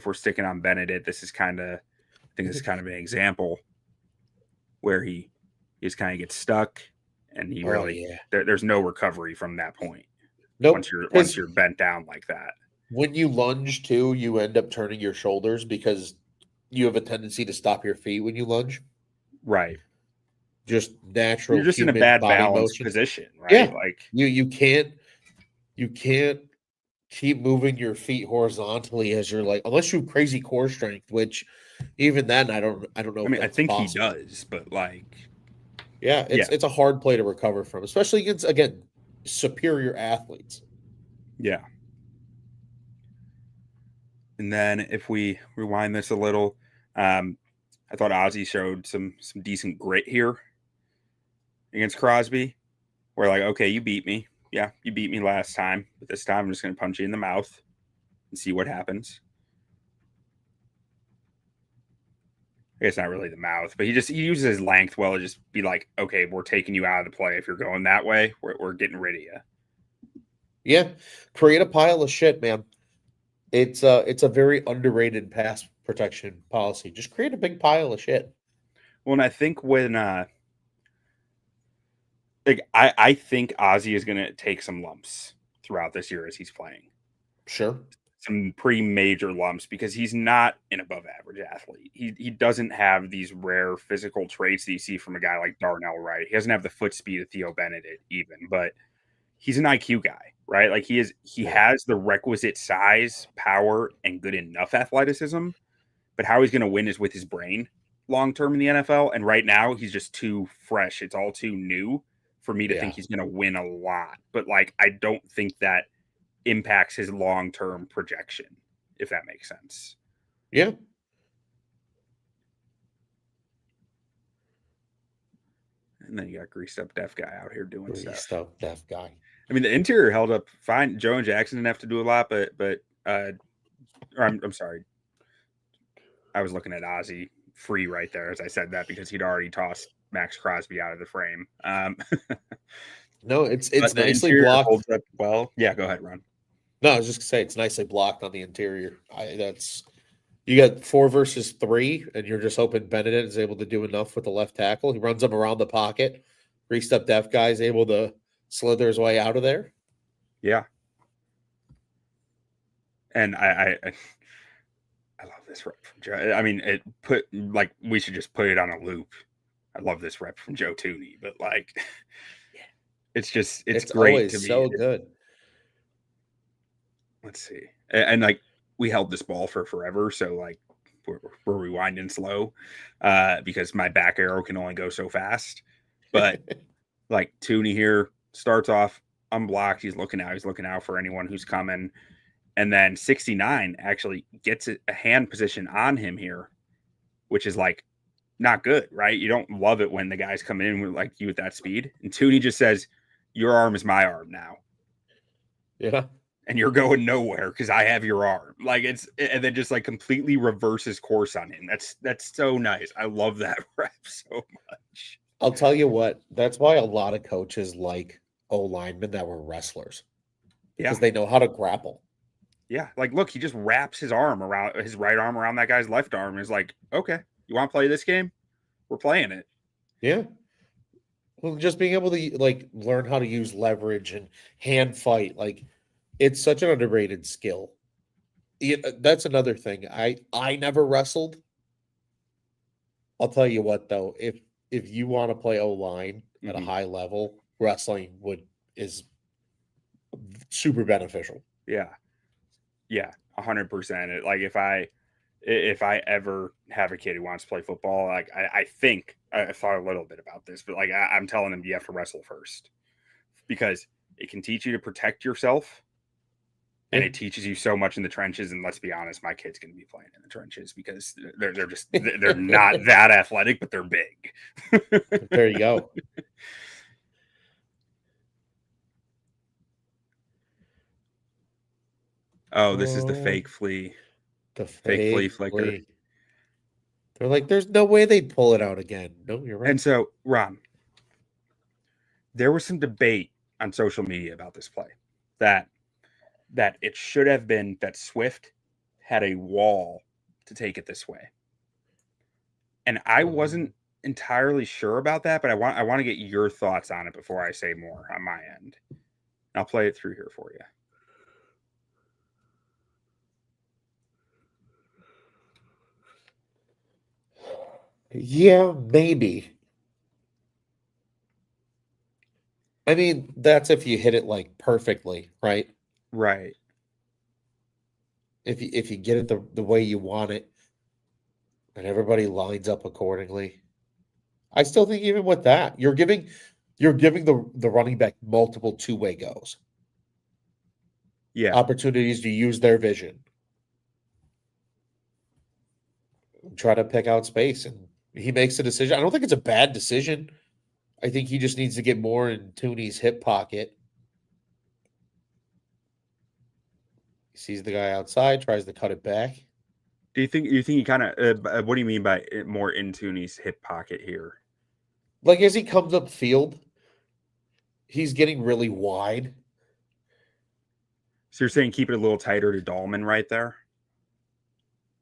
we're sticking on Benedict, this is kind of an example where he just kind of gets stuck and he there's no recovery from that point. Nope. Once you're bent down like that. When you lunge too, you end up turning your shoulders because you have a tendency to stop your feet when you lunge. Right. Just natural. You're just in a bad balance position, right? Yeah. Like you can't keep moving your feet horizontally as you're like, unless you have crazy core strength, which even then I don't know. I mean, I think possible. he does, but like, yeah, it's a hard play to recover from, especially against, again, superior athletes. Yeah. And then if we rewind this a little, I thought Ozzy showed some decent grit here against Crosby. Where like, okay, you beat me. Yeah, you beat me last time, but this time I'm just going to punch you in the mouth and see what happens. I guess not really the mouth, but he uses his length well to just be like, okay, we're taking you out of the play. If you're going that way, we're getting rid of you. Yeah, create a pile of shit, man. It's a very underrated pass protection policy. Just create a big pile of shit. Well, and I think when like I think Ozzy is gonna take some lumps throughout this year as he's playing. Sure. Some pretty major lumps because he's not an above average athlete. He doesn't have these rare physical traits that you see from a guy like Darnell Wright. He doesn't have the foot speed of Theo Bendet even, but he's an IQ guy, right? Like he Yeah. has the requisite size, power, and good enough athleticism. But how he's going to win is with his brain long term in the NFL. And right now, he's just too fresh. It's all too new for me to Yeah. think he's going to win a lot. But like, I don't think that impacts his long term projection, if that makes sense. Yeah. And then you got greased up deaf guy out here doing stuff. Stuff, deaf guy. I mean, the interior held up fine. Jonah Jackson didn't have to do a lot, but I'm sorry. I was looking at Ozzy free right there as I said that because he'd already tossed Max Crosby out of the frame. No, it's But the nicely interior blocked. holds up well. Yeah, go ahead, Ron. No, I was just gonna say it's nicely blocked on the interior. That's you got 4 versus 3, and you're just hoping Benedict is able to do enough with the left tackle. He runs him around the pocket. Greased up deaf guy is able to slither his way out of there. Yeah. And I love this rep from Joe. I mean, we should just put it on a loop. I love this rep from Joe Thuney, but like, it's great always to me. so good. Let's see, and like we held this ball for forever, so like we're rewinding slow, because my back arrow can only go so fast. But like Thuney here starts off unblocked. He's looking out for anyone who's coming. And then 69 actually gets a hand position on him here, which is like not good, right? You don't love it when the guy's coming in with like you at that speed. And Thuney just says, "Your arm is my arm now." Yeah. And you're going nowhere because I have your arm. Like and then just like completely reverses course on him. That's so nice. I love that rep so much. I'll tell you what, that's why a lot of coaches like O linemen that were wrestlers. Because they know how to grapple. Yeah, like look, he just wraps his arm around his right arm around that guy's left arm and is like, "Okay, you want to play this game? We're playing it." Yeah. Well, just being able to like learn how to use leverage and hand fight, like it's such an underrated skill. That's another thing. I never wrestled. I'll tell you what though, if you want to play O line at a high level, wrestling is super beneficial. Yeah. Yeah, 100%. Like if I ever have a kid who wants to play football, like I think I thought a little bit about this, but like I'm telling them you have to wrestle first because it can teach you to protect yourself, and it teaches you so much in the trenches. And let's be honest, my kid's going to be playing in the trenches because they're not that athletic, but they're big. There you go. Oh, this is the fake flea. The Fake flea flicker. flea. They're like, there's no way they'd pull it out again. No, you're right. And so, Ron, there was some debate on social media about this play that it should have been that Swift had a wall to take it this way. And I wasn't entirely sure about that, but I want to get your thoughts on it before I say more on my end. I'll play it through here for you. Yeah, maybe. I mean, that's if you hit it like perfectly, right? Right. If you get it the way you want it and everybody lines up accordingly. I still think even with that, you're giving the running back multiple two-way goes. Yeah. Opportunities to use their vision. Try to pick out space, and he makes a decision. I don't think it's a bad decision. I think he just needs to get more in Thuney's hip pocket. He sees the guy outside, tries to cut it back. Do you think he kind of what do you mean by more in Thuney's hip pocket here? Like as he comes up field, he's getting really wide. So you're saying keep it a little tighter to Dalman right there?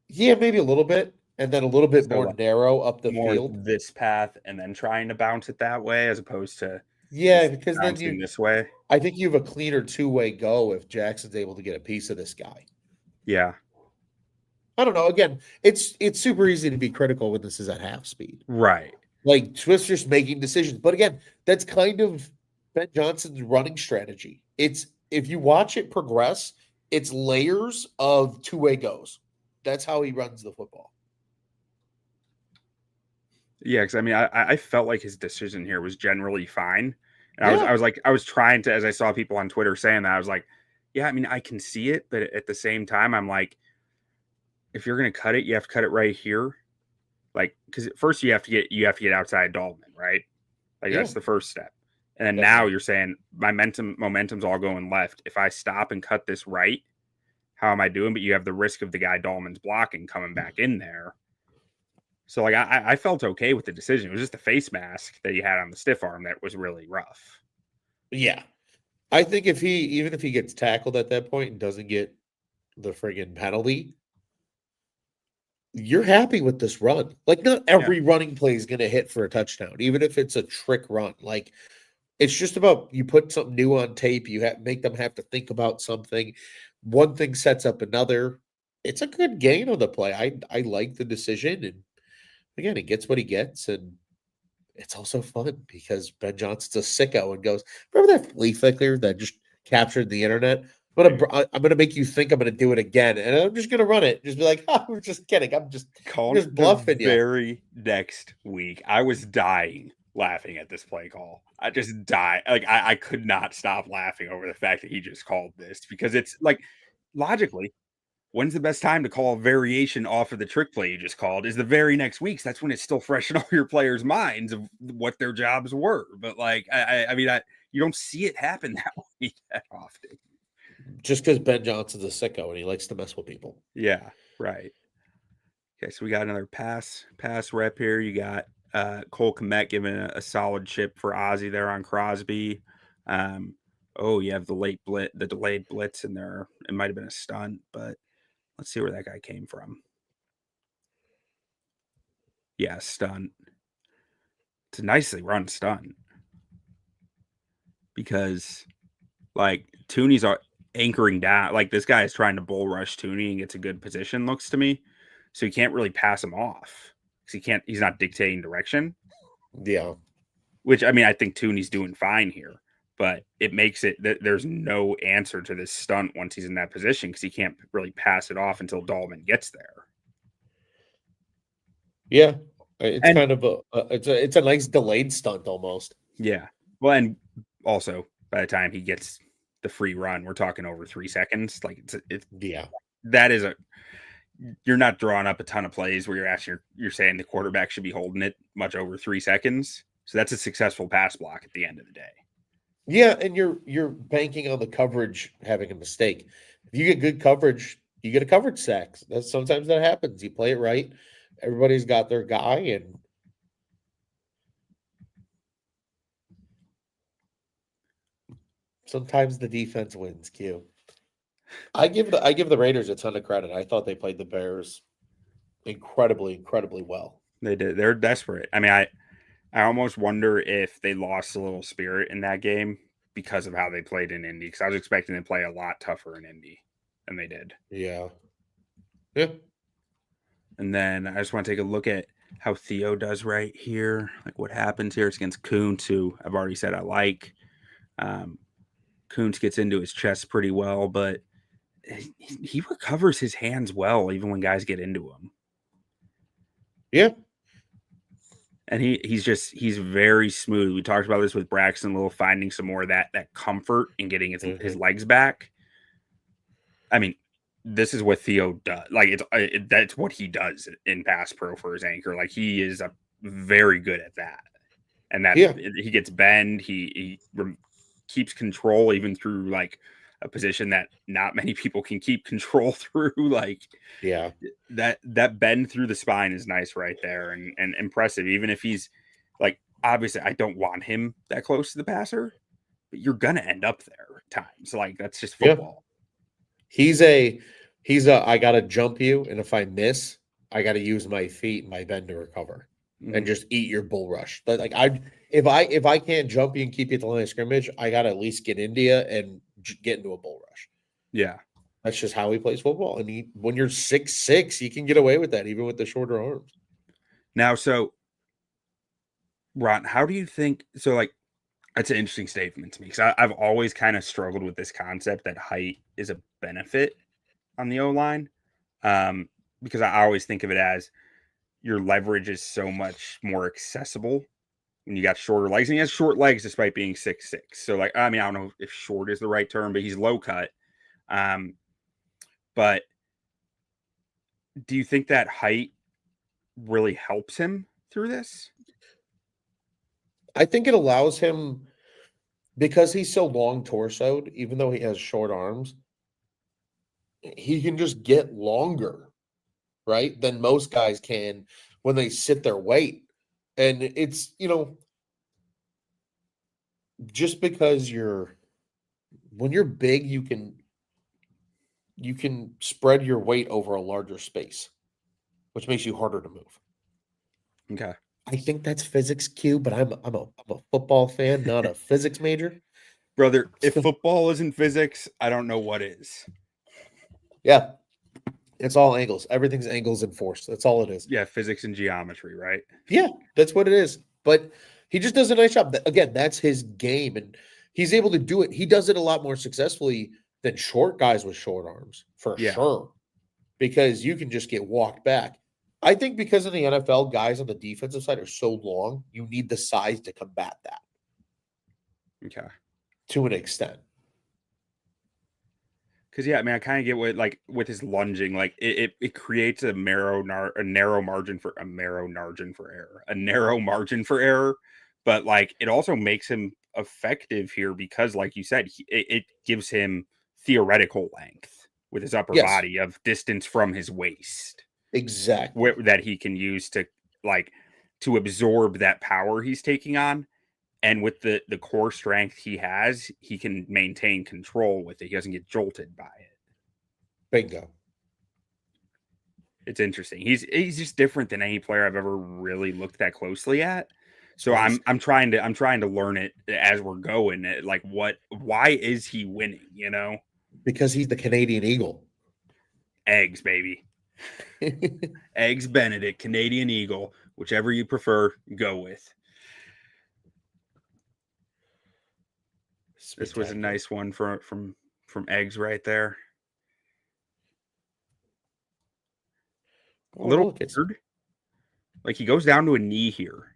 Yeah, maybe a little bit, and then a little bit So more like narrow up the more field. this path and then trying to bounce it that way as opposed to Yeah, just because then bouncing this way. I think you have a cleaner two-way go if Jackson's able to get a piece of this guy. Yeah. I don't know. Again, it's super easy to be critical when this is at half speed. Right. Like Swift's just making decisions. But again, that's kind of Ben Johnson's running strategy. It's if you watch it progress, it's layers of two-way goes. That's how he runs the football. Yeah, because I mean, I felt like his decision here was generally fine, and Yeah. I was trying to, as I saw people on Twitter saying that, I was like, yeah, I mean, I can see it, but at the same time, I'm like, if you're gonna cut it, you have to cut it right here, like because first you have to get outside Dalman, right? Like Yeah, that's the first step, and then now definitely. you're saying my momentum's all going left. If I stop and cut this right, how am I doing? But you have the risk of the guy Dalman's blocking coming back in there. So like I felt okay with the decision. It was just the face mask that he had on the stiff arm that was really rough. Yeah. I think even if he gets tackled at that point and doesn't get the friggin' penalty, you're happy with this run. Like, not Yeah. every running play is going to hit for a touchdown, even if it's a trick run. Like, it's just about you put something new on tape, make them have to think about something. One thing sets up another. It's a good gain on the play. I like the decision, and again, he gets what he gets, and it's also fun because Ben Johnson's a sicko and goes, "Remember that flea flicker that just captured the internet? I'm gonna make you think I'm gonna do it again, and I'm just gonna run it. Just be like, oh, I'm just kidding. I'm Called just it the bluffing you." very next week. I was dying laughing at this play call. I just died. Like I could not stop laughing over the fact that he just called this because it's like logically, when's the best time to call a variation off of the trick play you just called? Is the very next week. So that's when it's still fresh in all your players' minds of what their jobs were. But like, I mean, you don't see it happen that way that often. Just because Ben Johnson's a sicko and he likes to mess with people. Yeah, right. Okay, so we got another pass rep here. You got Cole Kmet giving a solid chip for Ozzy there on Crosby. Oh, you have the delayed blitz in there. It might have been a stunt, but let's see where that guy came from. Yeah, stunt. It's a nicely run stunt because like Thuney's anchoring down. Like this guy is trying to bull rush Thuney and gets a good position. Looks to me, so you can't really pass him off because he's not dictating direction. Yeah. Which I mean, I think Thuney's doing fine here, but it makes it that there's no answer to this stunt once he's in that position because he can't really pass it off until Dalman gets there. Yeah. It's And kind of it's a nice delayed stunt almost. yeah, well, and also by the time he gets the free run, we're talking over 3 seconds. Like it's Yeah. that is you're not drawing up a ton of plays where you're saying the quarterback should be holding it much over 3 seconds. So that's a successful pass block at the end of the day. Yeah, and you're banking on the coverage having a mistake. If you get good coverage, you get a coverage sack. Sometimes that happens. You play it right. Everybody's got their guy, and sometimes the defense wins. Q. I give the Raiders a ton of credit. I thought they played the Bears incredibly well. They did. They're desperate. I mean, I almost wonder if they lost a little spirit in that game because of how they played in Indy. Because I was expecting them to play a lot tougher in Indy than they did. Yeah. Yeah. And then I just want to take a look at how Theo does right here. Like what happens here. It's against Kuntz, who I've already said I like. Kuntz gets into his chest pretty well, but he recovers his hands well, even when guys get into him. Yeah. And he's very smooth. We talked about this with Braxton, a little finding some more of that comfort in getting his legs back. I mean, this is what Theo does. Like that's what he does in pass pro for his anchor. Like he is very good at that. And that he gets bend. He keeps control even through like a position that not many people can keep control through. Like Yeah. that bend through the spine is nice right there and impressive. Even if he's like, obviously I don't want him that close to the passer, but you're gonna end up there at times. Like that's just football. He's a I gotta jump you, and if I miss, I gotta use my feet and my bend to recover and Mhm. just eat your bull rush. But like if I can't jump you and keep you at the line of scrimmage, I gotta at least get into you and get into a bull rush. Yeah. That's just how he plays football. And when you're 6'6", you can get away with that, even with the shorter arms. Now, so Ron, how do you think? So, like, that's an interesting statement to me because I've always kind of struggled with this concept that height is a benefit on the O line, because I always think of it as your leverage is so much more accessible when you got shorter legs, and he has short legs despite being 6'6". So, like, I mean, I don't know if short is the right term, but he's low cut. But do you think that height really helps him through this? I think it allows him because he's so long torsoed, even though he has short arms, he can just get longer, right? Than most guys can when they sit their weight. And it's, just because when you're big, you can spread your weight over a larger space, which makes you harder to move. Okay. I think that's physics Q, but I'm a football fan, not a physics major. Brother, if football isn't physics, I don't know what is. Yeah, it's all angles. Everything's angles and force. That's all it is. Yeah, physics and geometry, right? Yeah, that's what it is. But he just does a nice job. Again, that's his game, and he's able to do it. He does it a lot more successfully than short guys with short arms, for Yeah. sure, because you can just get walked back. I think because in the NFL, guys on the defensive side are so long, you need the size to combat that Okay. to an extent. Because yeah, I mean, I kind of get what, like, with his lunging, like it creates a narrow margin for error, but like it also makes him effective here because, like you said, it gives him theoretical length with his upper Yes, body of distance from his waist exactly. that he can use to, like, to absorb that power he's taking on. And with the core strength he has, he can maintain control with it. He doesn't get jolted by it. Bingo. It's interesting. He's just different than any player I've ever really looked that closely at. So He's I'm trying to learn it as we're going. Like, why is he winning? because he's the Canadian Eagle. Eggs, baby. Eggs Benedict, Canadian Eagle, whichever you prefer, go with. This was a nice one from Eggs right there. A Oh, little look, it's weird. Like, he goes down to a knee here.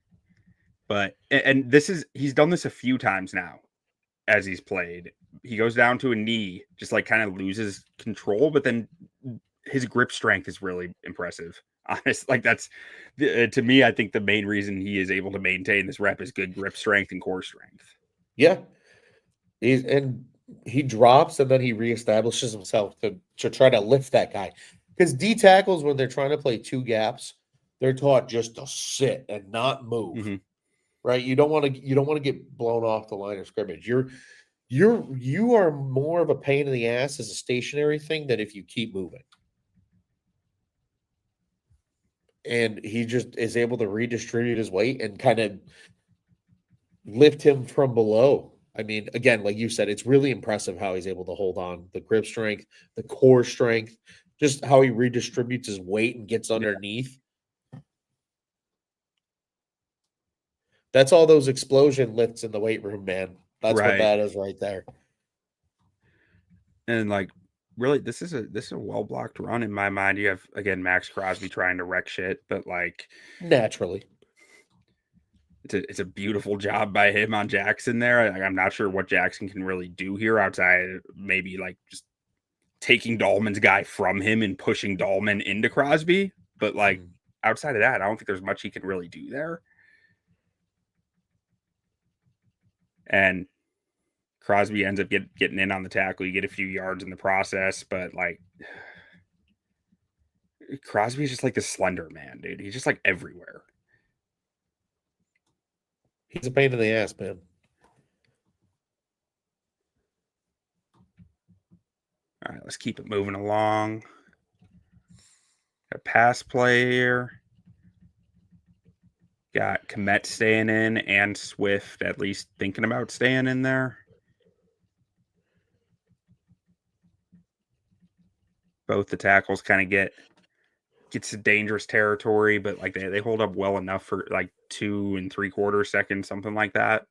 But and he's done this a few times now as he's played. He goes down to a knee, just like kind of loses control, but then his grip strength is really impressive. Honest, like that's to me, I think the main reason he is able to maintain this rep is good grip strength and core strength. yeah. He drops and then he reestablishes himself to try to lift that guy. Because D tackles, when they're trying to play two gaps, they're taught just to sit and not move. Mm-hmm. Right? You don't want to get blown off the line of scrimmage. You are more of a pain in the ass as a stationary thing than if you keep moving. And he just is able to redistribute his weight and kind of lift him from below. I mean, again, like you said, it's really impressive how he's able to hold on, the grip strength, the core strength, just how he redistributes his weight and gets underneath. That's all those explosion lifts in the weight room, man. That's what Right. that is right there. And, like, really, this is a well blocked run in my mind. You have, again, Max Crosby trying to wreck shit, but like Naturally. it's a beautiful job by him on Jackson there. I'm not sure what Jackson can really do here outside maybe like just taking Dalman's guy from him and pushing Dalman into Crosby. But like outside of that, I don't think there's much he can really do there. And Crosby ends up getting in on the tackle. You get a few yards in the process, but like Crosby's just like the slender man, dude. He's just like everywhere. He's a pain in the ass, man. All right, let's Let's keep it moving along. A pass play here. Got Komet staying in and Swift at least thinking about staying in there. Both the tackles kind of gets to dangerous territory, but like they hold up well enough for like 2 3/4 seconds, something like that.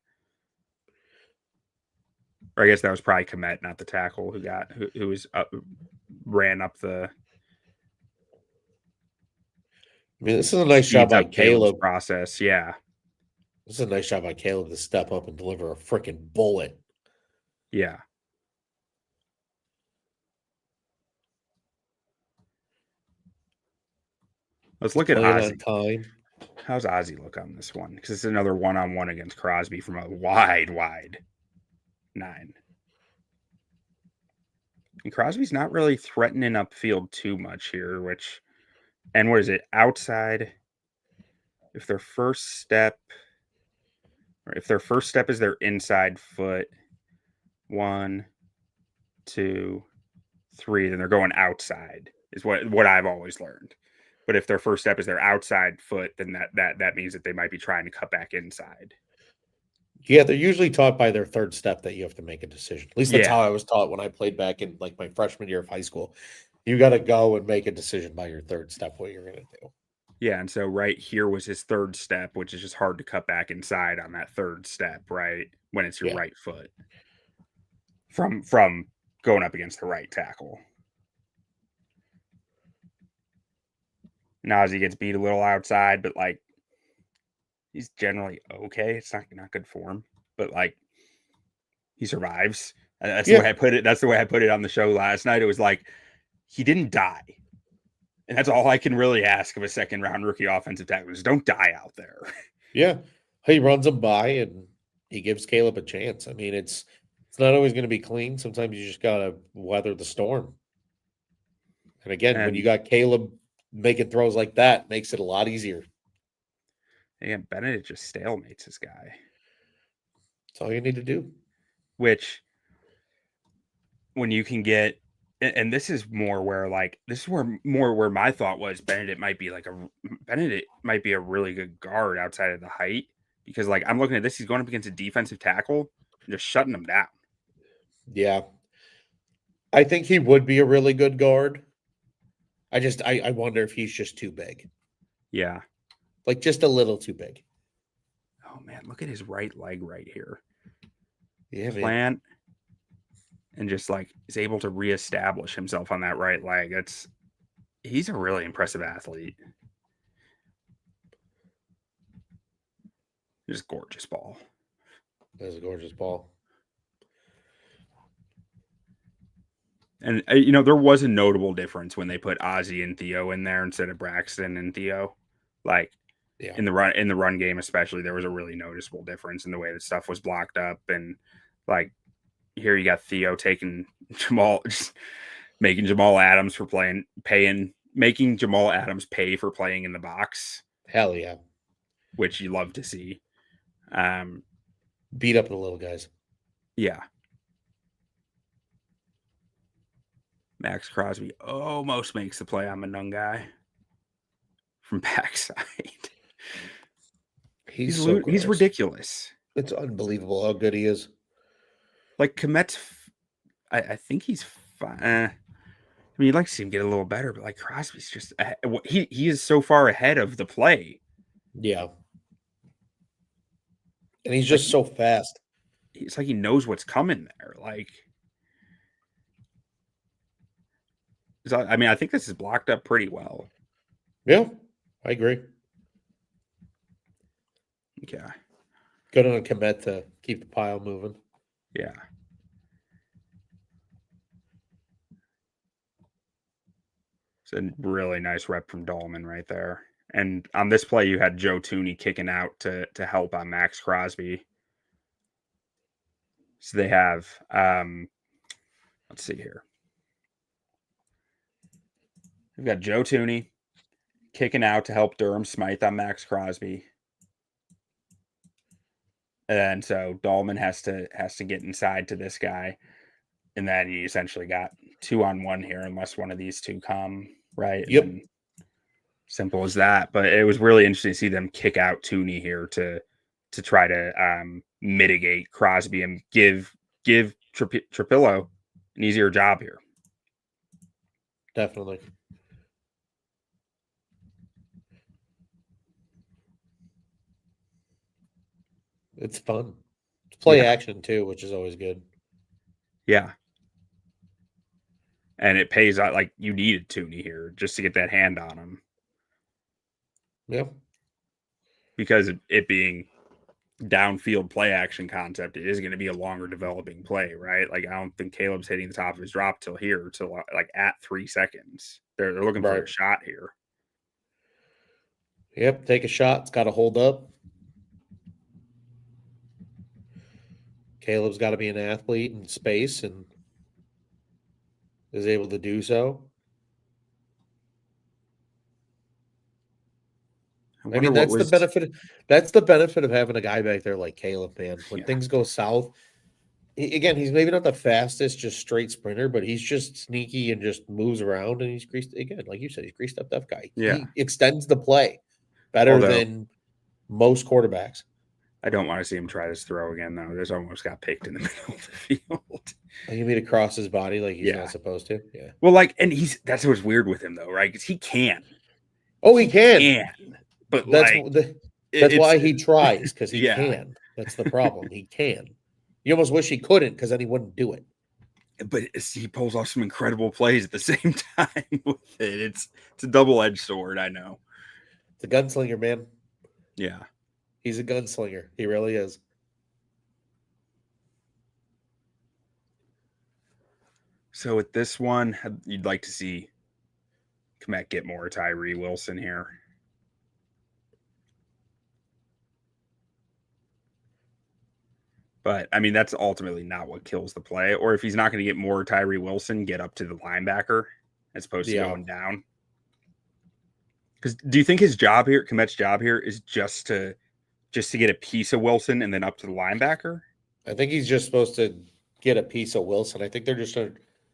Or I guess that was probably Komet, not the tackle who was ran up the. I mean, this is a nice job by Caleb. Process, yeah. This is a nice job by Caleb to step up and deliver a freaking bullet. Yeah. Let's look at Ozzy. Time. How's Ozzy look on this one? Because it's another one-on-one against Crosby from a wide 9. And Crosby's not really threatening upfield too much here, and what is it? Outside. If their first step is their inside foot, 1, 2, 3, then they're going outside, is what I've always learned. But if their first step is their outside foot, then that means that they might be trying to cut back inside. Yeah, they're usually taught by their third step that you have to make a decision. At least that's how I was taught when I played back in like my freshman year of high school. You got to go and make a decision by your third step what you're going to do. Yeah, and so right here was his third step, which is just hard to cut back inside on that third step, right? When it's your right foot. From going up against the right tackle. Ozzy gets beat a little outside, but like he's generally okay. It's not good for him, but like he survives. That's the way I put it. That's the way I put it on the show last night. It was like he didn't die. And that's all I can really ask of a second-round rookie offensive tackle is don't die out there. Yeah. He runs them by and he gives Caleb a chance. I mean, it's not always going to be clean. Sometimes you just got to weather the storm. And again, when you got Caleb making throws like that, makes it a lot easier. Again, Bendet just stalemates this guy. That's all you need to do. Which, when you can get, and this is more where where my thought was Bendet might be a really good guard outside of the height, because like I'm looking at this, he's going up against a defensive tackle and just shutting him down. Yeah, I think he would be a really good guard. I wonder if he's just too big. Yeah, like just a little too big. Oh man, look at his right leg right here. Yeah, man. And just like is able to reestablish himself on that right leg. He's a really impressive athlete. Just gorgeous ball. That's a gorgeous ball. And there was a notable difference when they put Ozzy and Theo in there instead of Braxton and Theo. Like in the run game, especially, there was a really noticeable difference in the way that stuff was blocked up. And like here you got Theo taking Jamal, just making Jamal Adams making Jamal Adams pay for playing in the box. Hell yeah. Which you love to see. Beat up the little guys. Yeah. Max Crosby almost makes the play on Manungai from backside. He's ridiculous. It's unbelievable how good he is. Like Komet's, I think he's fine. I mean, you'd like to see him get a little better, but like Crosby's just he is so far ahead of the play. Yeah, and he's just so fast. It's like he knows what's coming there. Like, I mean, I think this is blocked up pretty well. Yeah, I agree. Okay. Good on Komet to keep the pile moving. Yeah. It's a really nice rep from Dalman right there. And on this play, you had Joe Thuney kicking out to help on Max Crosby. So they have, let's see here. We've got Joe Thuney kicking out to help Durham Smythe on Max Crosby. And so Dalman has to get inside to this guy. And then you essentially got 2-on-1 here unless one of these two come, right? Yep. And simple as that. But it was really interesting to see them kick out Thuney here to try to mitigate Crosby and give Trapilo an easier job here. Definitely. It's fun. It's play action too, which is always good. Yeah. And it pays out. Like, you needed Thuney here just to get that hand on him. Yeah. Because it being downfield play action concept, it is going to be a longer developing play, right? Like, I don't think Caleb's hitting the top of his drop till like at 3 seconds. They're looking for a shot here. Yep, take a shot. It's got to hold up. Caleb's got to be an athlete in space and is able to do so. I mean, that's the benefit. That's the benefit of having a guy back there like Caleb, man. When things go south, again, he's maybe not the fastest, just straight sprinter, but he's just sneaky and just moves around. And he's greased again, like you said, he's greased up that guy. Yeah. He extends the play better than most quarterbacks. I don't want to see him try this throw again, though. This almost got picked in the middle of the field. Oh, you mean across his body like he's not supposed to? Yeah. Well, like, and that's what's weird with him, though, right? Because he can. Oh, he can. But that's why he tries, because he can. That's the problem. He can. You almost wish he couldn't, because then he wouldn't do it. But he pulls off some incredible plays at the same time with it. It's a double-edged sword, I know. It's a gunslinger, man. Yeah. He's a gunslinger. He really is. So with this one, you'd like to see Kmet get more Tyree Wilson here. But, I mean, that's ultimately not what kills the play. Or if he's not going to get more Tyree Wilson, get up to the linebacker as opposed to going down. Because do you think his job here, Kmet's job here, is just to get a piece of Wilson and then up to the linebacker? I think he's just supposed to get a piece of Wilson. I think they're just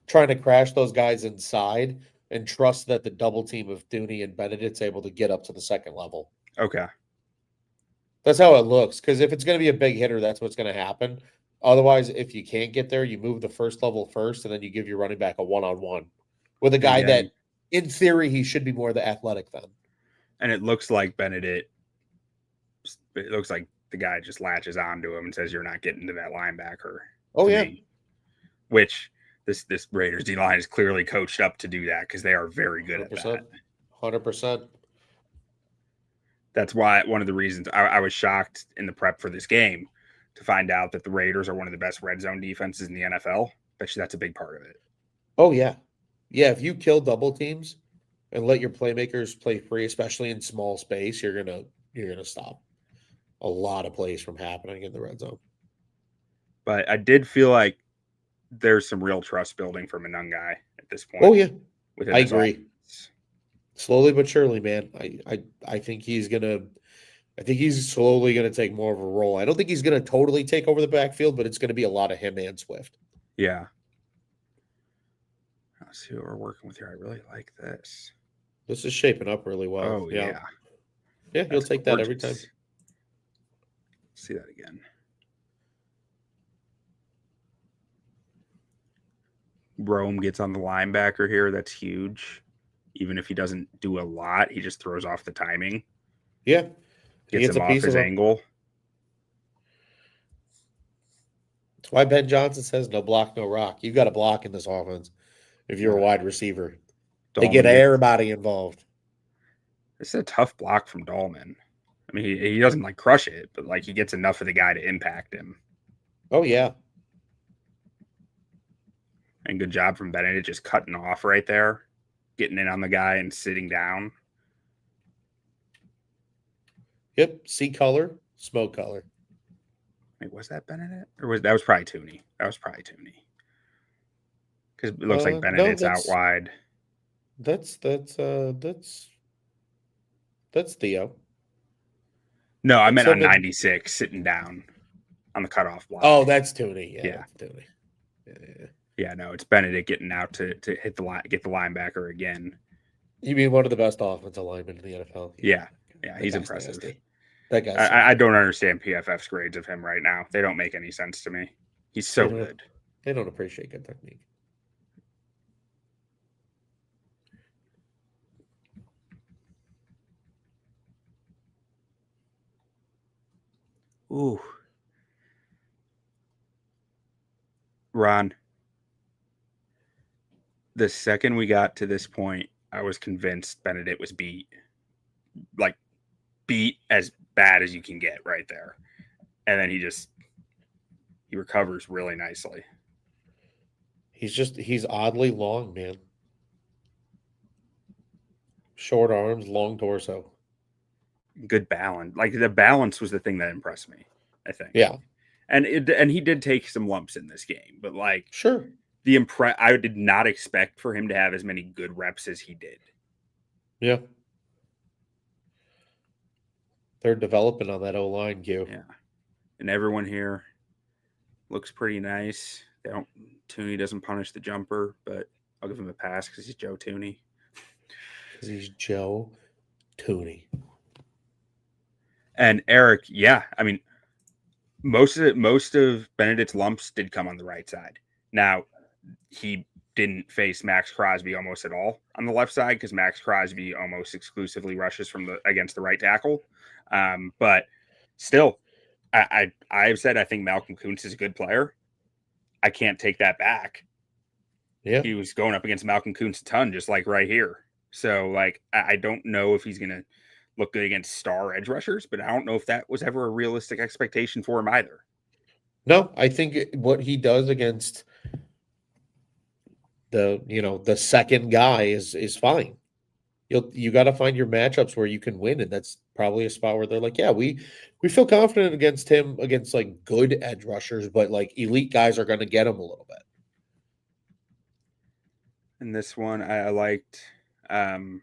trying to crash those guys inside and trust that the double team of Thuney and Benedet's able to get up to the second level. Okay. That's how it looks. Because if it's going to be a big hitter, that's what's going to happen. Otherwise, if you can't get there, you move the first level first, and then you give your running back a one-on-one with a guy that, in theory, he should be more the athletic than. And it looks like Benedict. It looks like the guy just latches onto him and says, "You're not getting to that linebacker." Oh yeah. Me. Which this Raiders D line is clearly coached up to do that because they are very good 100%, at that. 100%. That's why one of the reasons I was shocked in the prep for this game to find out that the Raiders are one of the best red zone defenses in the NFL. Bet you that's a big part of it. Oh yeah, yeah. If you kill double teams and let your playmakers play free, especially in small space, you're gonna stop a lot of plays from happening in the red zone. But I did feel like there's some real trust building from a young guy at this point. Oh yeah, I agree. Offense. Slowly but surely, man. I think he's slowly gonna take more of a role. I don't think he's gonna totally take over the backfield, but it's gonna be a lot of him and Swift. Yeah. Let's see what we're working with here. I really like this. This is shaping up really well. Oh yeah. Yeah, you'll take that every time. See that again. Rome gets on the linebacker here. That's huge. Even if he doesn't do a lot, he just throws off the timing. Yeah. Gets him off his angle. That's why Ben Johnson says no block, no rock. You've got to block in this offense if you're a wide receiver. They get everybody involved. This is a tough block from Dalman. I mean, he doesn't like crush it, but like he gets enough of the guy to impact him. Oh, yeah. And good job from Benedict just cutting off right there, getting in on the guy and sitting down. Yep. See color, smoke color. Wait, was that Benedict? Or that was probably Thuney. That was probably Thuney. Because it looks like Benedict's out wide. That's Theo. No, I meant on 96, sitting down on the cutoff block. Oh, that's Thuney. Yeah. Yeah. That's Thuney. Yeah. Yeah, no, it's Benedict getting out to hit the line, get the linebacker again. You mean one of the best offensive linemen in the NFL? Yeah, That he's guy's impressive. nasty. That guy's I don't understand PFF's grades of him right now. They don't make any sense to me. He's so good. They don't appreciate good technique. Ooh. Ron, the second we got to this point, I was convinced Benedict was beat. Like, beat as bad as you can get right there. And then he recovers really nicely. He's oddly long, man. Short arms, long torso. Good balance. Like, the balance was the thing that impressed me, I think. Yeah. And he did take some lumps in this game, but like Sure. I did not expect for him to have as many good reps as he did. Yeah. They're developing on that O-line, Q. Yeah. And everyone here looks pretty nice. Thuney doesn't punish the jumper, but I'll give him a pass because he's Joe Thuney. Because he's Joe Thuney. And Eric, yeah, I mean, most of Benedict's lumps did come on the right side. Now, he didn't face Max Crosby almost at all on the left side because Max Crosby almost exclusively rushes against the right tackle. But still, I've said I think Malcolm Kuntz is a good player. I can't take that back. Yeah. He was going up against Malcolm Kuntz a ton, just like right here. So, like, I don't know if he's going to look good against star edge rushers, but I don't know if that was ever a realistic expectation for him either. No, I think what he does against the second guy is fine. You got to find your matchups where you can win, and that's probably a spot where they're like, yeah, we feel confident against him against like good edge rushers, but like elite guys are going to get him a little bit. In this one, I liked Ozzy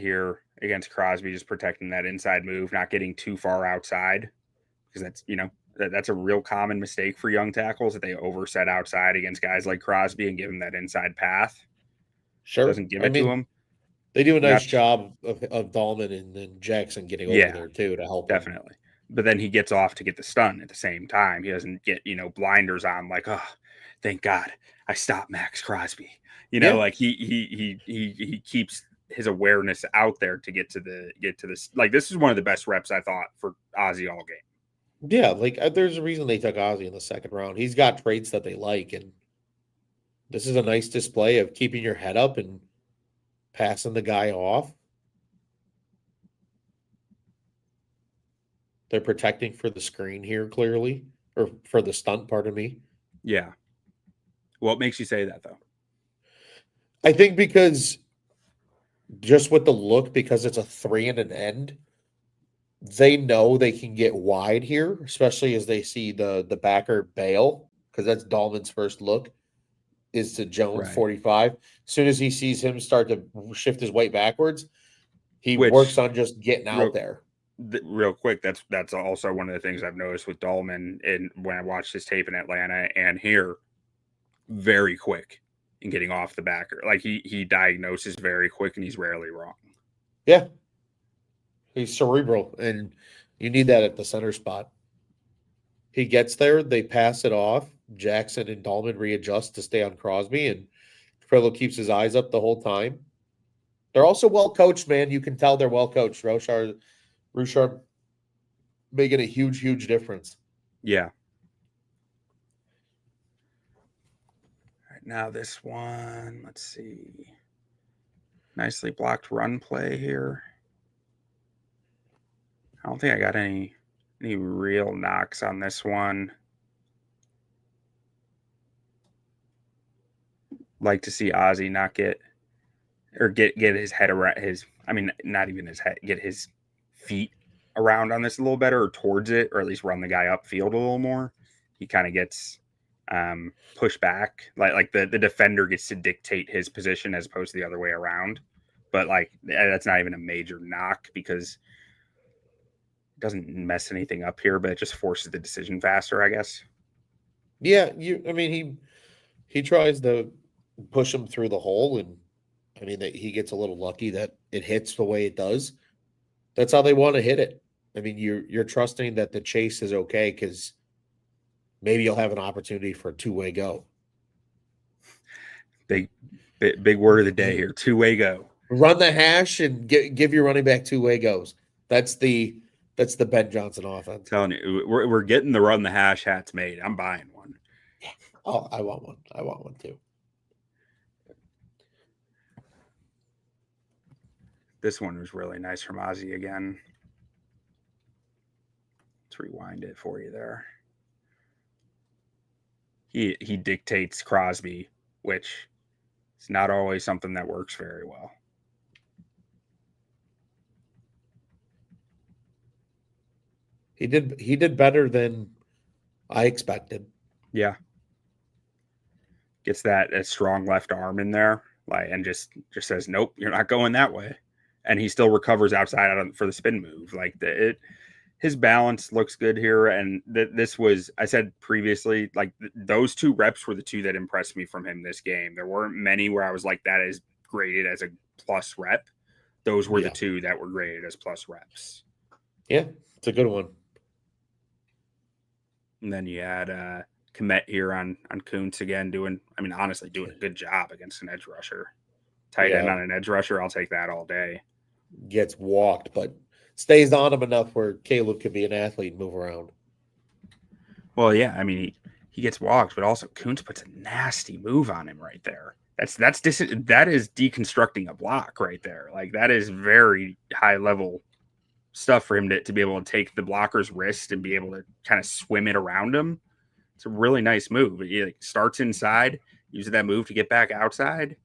here against Crosby, just protecting that inside move, not getting too far outside, because that's a real common mistake for young tackles, that they overset outside against guys like Crosby and give him that inside path. Sure. Doesn't give it to him. They do a nice job of Dalman and then Jackson getting over there too to help definitely. But then he gets off to get the stun at the same time. He doesn't get, blinders on like, oh, thank God I stopped Max Crosby. Like he keeps his awareness out there to get to this. Like, this is one of the best reps I thought for Ozzy all game. Yeah, like there's a reason they took Ozzy in the second round. He's got traits that they like, and this is a nice display of keeping your head up and passing the guy off. They're protecting for the screen here, clearly, or for the stunt, pardon me. Yeah. What makes you say that, though? I think because just with the look, because it's a 3 and an end, they know they can get wide here, especially as they see the backer bail, because that's Dalman's first look is to Jones, 45. As soon as he sees him start to shift his weight backwards, he works on just getting out there. Real quick, that's also one of the things I've noticed with Dalman, and when I watched his tape in Atlanta and here, very quick in getting off the backer. Like, he diagnoses very quick, and he's rarely wrong. Yeah. He's cerebral, and you need that at the center spot. He gets there, they pass it off. Jackson and Dalman readjust to stay on Crosby, and Trapilo keeps his eyes up the whole time. They're also well coached, man. You can tell they're well coached. Rouchard making a huge, huge difference. Yeah. All right, now this one, let's see. Nicely blocked run play here. I don't think I got any real knocks on this one. Like to see Ozzy not get his head around not even his head, get his feet around on this a little better, or towards it, or at least run the guy upfield a little more. He kind of gets pushed back, like the defender gets to dictate his position as opposed to the other way around. But like, that's not even a major knock because it doesn't mess anything up here, but it just forces the decision faster, I guess. Yeah, I mean, he tries to push him through the hole, and I mean that he gets a little lucky that it hits the way it does. That's how they want to hit it. I mean, you're trusting that the chase is okay because maybe you'll have an opportunity for a two-way go. Big word of the day here. Two-way go. Run the hash and give your running back two-way goes. That's the Ben Johnson offense. Telling you, we're getting the run the hash hats made. I'm buying one. Yeah. Oh, I want one. I want one too. This one was really nice from Ozzy again. Let's rewind it for you there. He dictates Crosby, which is not always something that works very well. He did better than I expected. Yeah. Gets that a strong left arm in there, like, and just says, "Nope, you're not going that way," and he still recovers outside for the spin move. Like his balance looks good here, and this was, I said previously, like those 2 reps were the 2 that impressed me from him this game. There weren't many where I was like, that is graded as a plus rep. Those were the 2 that were graded as plus reps. Yeah, it's a good one. And then you had Komet here on Kuntz again, honestly doing a good job against an edge rusher. Tight end on an edge rusher, I'll take that all day. Gets walked, but stays on him enough where Caleb can be an athlete and move around. Well, yeah, I mean, he gets walked, but also Kuntz puts a nasty move on him right there. That is deconstructing a block right there. Like, that is very high level stuff for him to be able to take the blocker's wrist and be able to kind of swim it around him. It's a really nice move. He starts inside, uses that move to get back outside,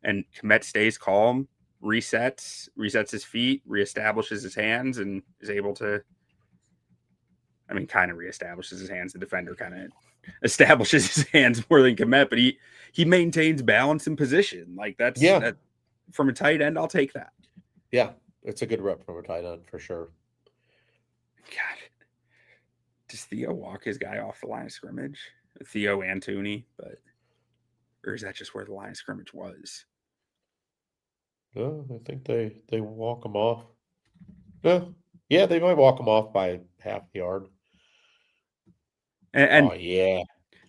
and Komet stays calm, resets his feet, reestablishes his hands, and is able to, kind of reestablishes his hands. The defender kind of establishes his hands more than Komet, but he maintains balance and position. Like, that, from a tight end, I'll take that. Yeah, it's a good rep from a tight end for sure. God, does Theo walk his guy off the line of scrimmage? Theo and Thuney, or is that just where the line of scrimmage was? No, I think they walk him off. Yeah, they might walk him off by half the yard. And oh yeah,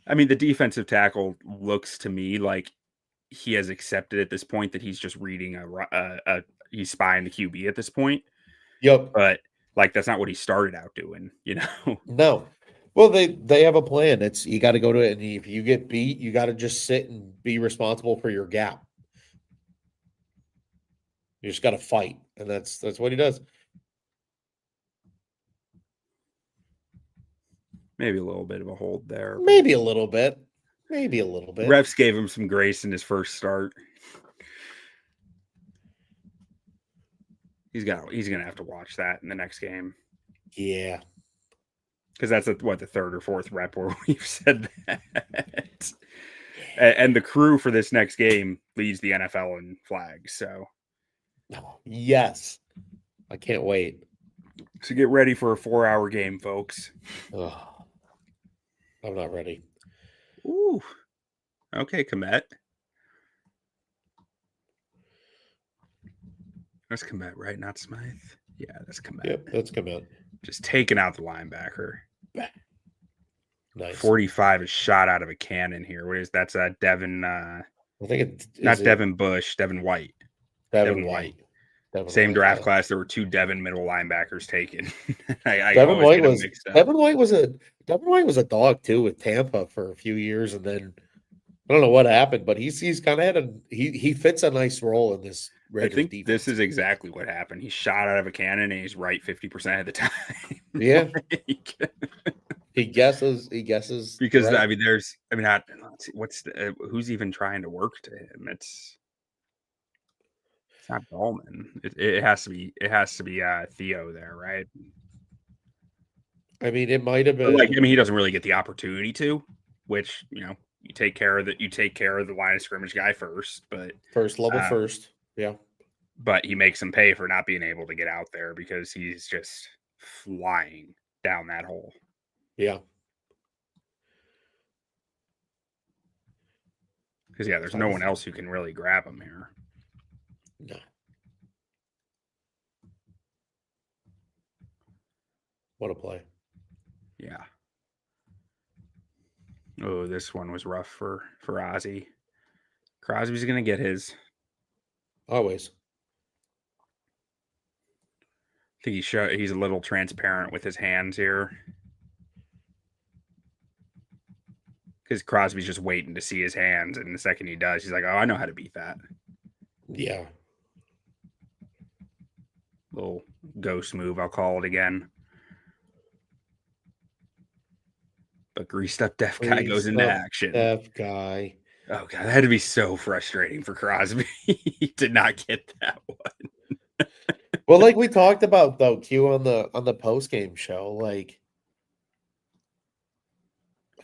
I mean, the defensive tackle looks to me like he has accepted at this point that he's just reading he's spying the QB at this point. Yep. But like, that's not what he started out doing, No. Well, they have a plan. It's, you got to go to it, and if you get beat, you got to just sit and be responsible for your gap. You just got to fight, and that's what he does. Maybe a little bit of a hold there. Maybe a little bit. Refs gave him some grace in his first start. He's gonna have to watch that in the next game. Yeah, because that's the 3rd or 4th rep where we've said that. And the crew for this next game leads the NFL in flags. So, yes, I can't wait. So get ready for a 4-hour game, folks. Oh, I'm not ready. Ooh, okay, Komet. That's Komet, right? Not Smythe. Yeah, that's Komet. Yep, that's Komet. Just taking out the linebacker. Nice. 45 is shot out of a cannon here. What is that's Devin? I think it's not Devin Bush, Devin White. Devin White. Same draft class. There were 2 Devin middle linebackers taken. Devin White was a dog too with Tampa for a few years, and then I don't know what happened, but he's kind of had he fits a nice role in this Raiders I think defense. This is exactly what happened. He shot out of a cannon and he's right 50% of the time. Yeah. He guesses because right. Who's even trying to work to him? It's not Dalman. It has to be Theo there, right? I mean, it might have been he doesn't really get the opportunity to, which, you take care of the line of scrimmage guy first, but first level first. Yeah. But he makes him pay for not being able to get out there because he's just flying down that hole. Yeah. Because, yeah, there's no one else who can really grab him here. No. What a play. Yeah. Oh, this one was rough for Ozzy. Crosby's going to get his. Always. I think he's a little transparent with his hands here. Because Crosby's just waiting to see his hands, and the second he does, he's like, oh, I know how to beat that. Yeah. Little ghost move, I'll call it again. But greased up deaf guy goes into action. Deaf guy. Oh, God, that had to be so frustrating for Crosby. He did not get that one. Well, like we talked about, though, Q, on the post-game show, like,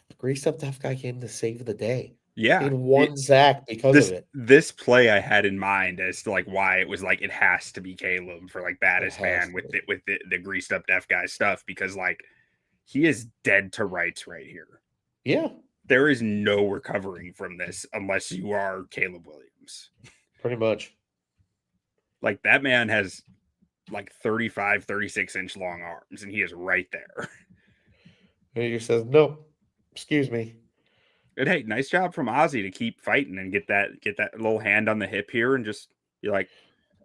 the greased up deaf guy came to save the day. Yeah. In one sack because of it. This play I had in mind as to, like, why it was like, it has to be Caleb for, like, baddest man with the greased up deaf guy stuff, because, like, he is dead to rights right here. Yeah. There is no recovering from this unless you are Caleb Williams. Pretty much. Like, that man has like 35, 36-inch long arms, and he is right there. And he just says, no, excuse me. And hey, nice job from Ozzy to keep fighting and get that little hand on the hip here, and just you're like,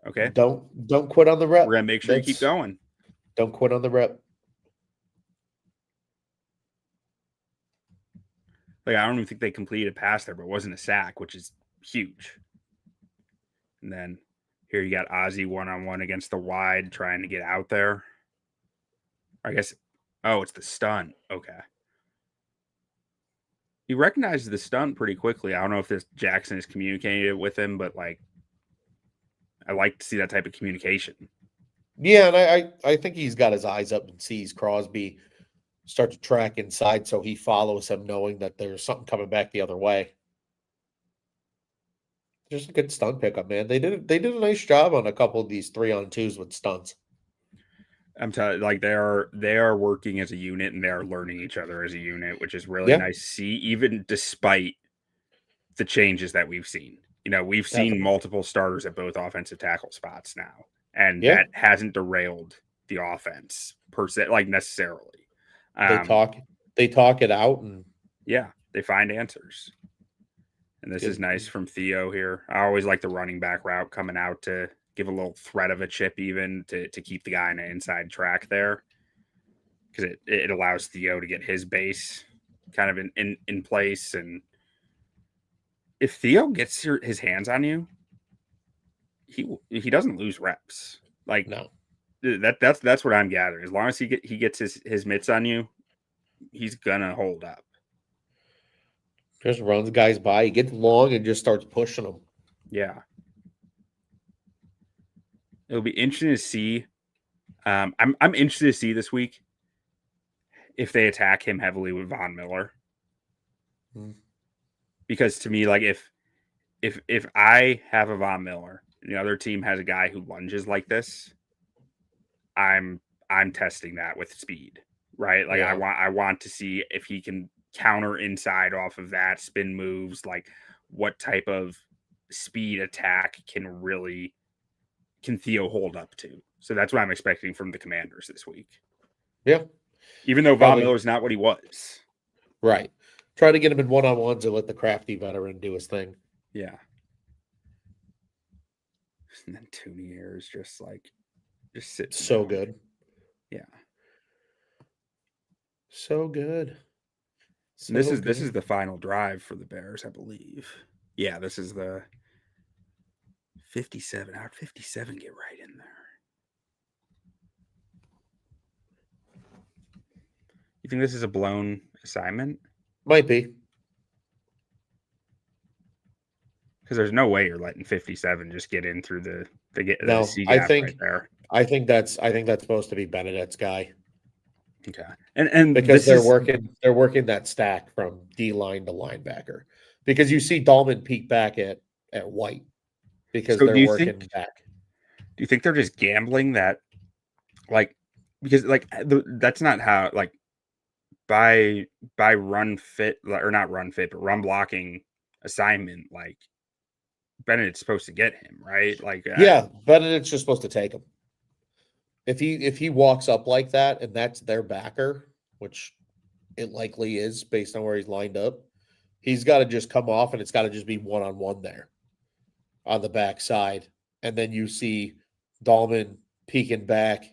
okay, don't quit on the rep. We're gonna make sure you keep going. Don't quit on the rep. Like, I don't even think they completed a pass there, but it wasn't a sack, which is huge. And then here you got Ozzy one-on-one against the wide, trying to get out there. I guess, it's the stunt. Okay. He recognizes the stunt pretty quickly. I don't know if this Jackson is communicating it with him, but, like, I like to see that type of communication. Yeah, and I think he's got his eyes up and sees Crosby start to track inside, so he follows him knowing that there's something coming back the other way. Just a good stunt pickup, man. They did a nice job on a couple of these 3-on-2s with stunts. I'm telling you, like, they are working as a unit, and they are learning each other as a unit, which is really nice to see, even despite the changes that we've seen. You know, we've seen multiple starters at both offensive tackle spots now, and that hasn't derailed the offense per se, like, necessarily. They talk it out, and they find answers. And this is nice from Theo here. I always like the running back route coming out to give a little threat of a chip, even to keep the guy in an inside track there, because it allows Theo to get his base kind of in place. And if Theo gets his hands on you, he doesn't lose reps. Like, no. That's what I'm gathering. As long as he gets his mitts on you, he's gonna hold up. Just runs guys by. He gets long and just starts pushing them. Yeah, it'll be interesting to see. I'm interested to see this week if they attack him heavily with Von Miller, because to me, like, if I have a Von Miller and the other team has a guy who lunges like this, I'm testing that with speed, right? Like, I want to see if he can counter inside off of that, spin moves, like what type of speed attack can Theo hold up to. So that's what I'm expecting from the Commanders this week. Yeah. Even though Von Miller's not what he was. Right. Try to get him in one-on-ones and let the crafty veteran do his thing. Yeah. And then Thuney here is just sitting so down. Good. Yeah. So good. So this is the final drive for the Bears, I believe. Yeah, this is the 57. How'd 57 get right in there? You think this is a blown assignment? Might be. Because there's no way you're letting 57 just get in through the C I gap think right there. I think that's supposed to be Benedet's guy. Okay. And because they're working that stack from D line to linebacker. Because you see Dalman peek back at White because they're working back. Do you think they're just gambling that, like, because like that's not how, like, by run fit, or not run fit, but run blocking assignment, like Bennett's supposed to get him, right? Like, Yeah, Benedict's just supposed to take him. If he walks up like that and that's their backer, which it likely is based on where he's lined up, he's got to just come off and it's got to just be one-on-one there on the backside. And then you see Dalman peeking back,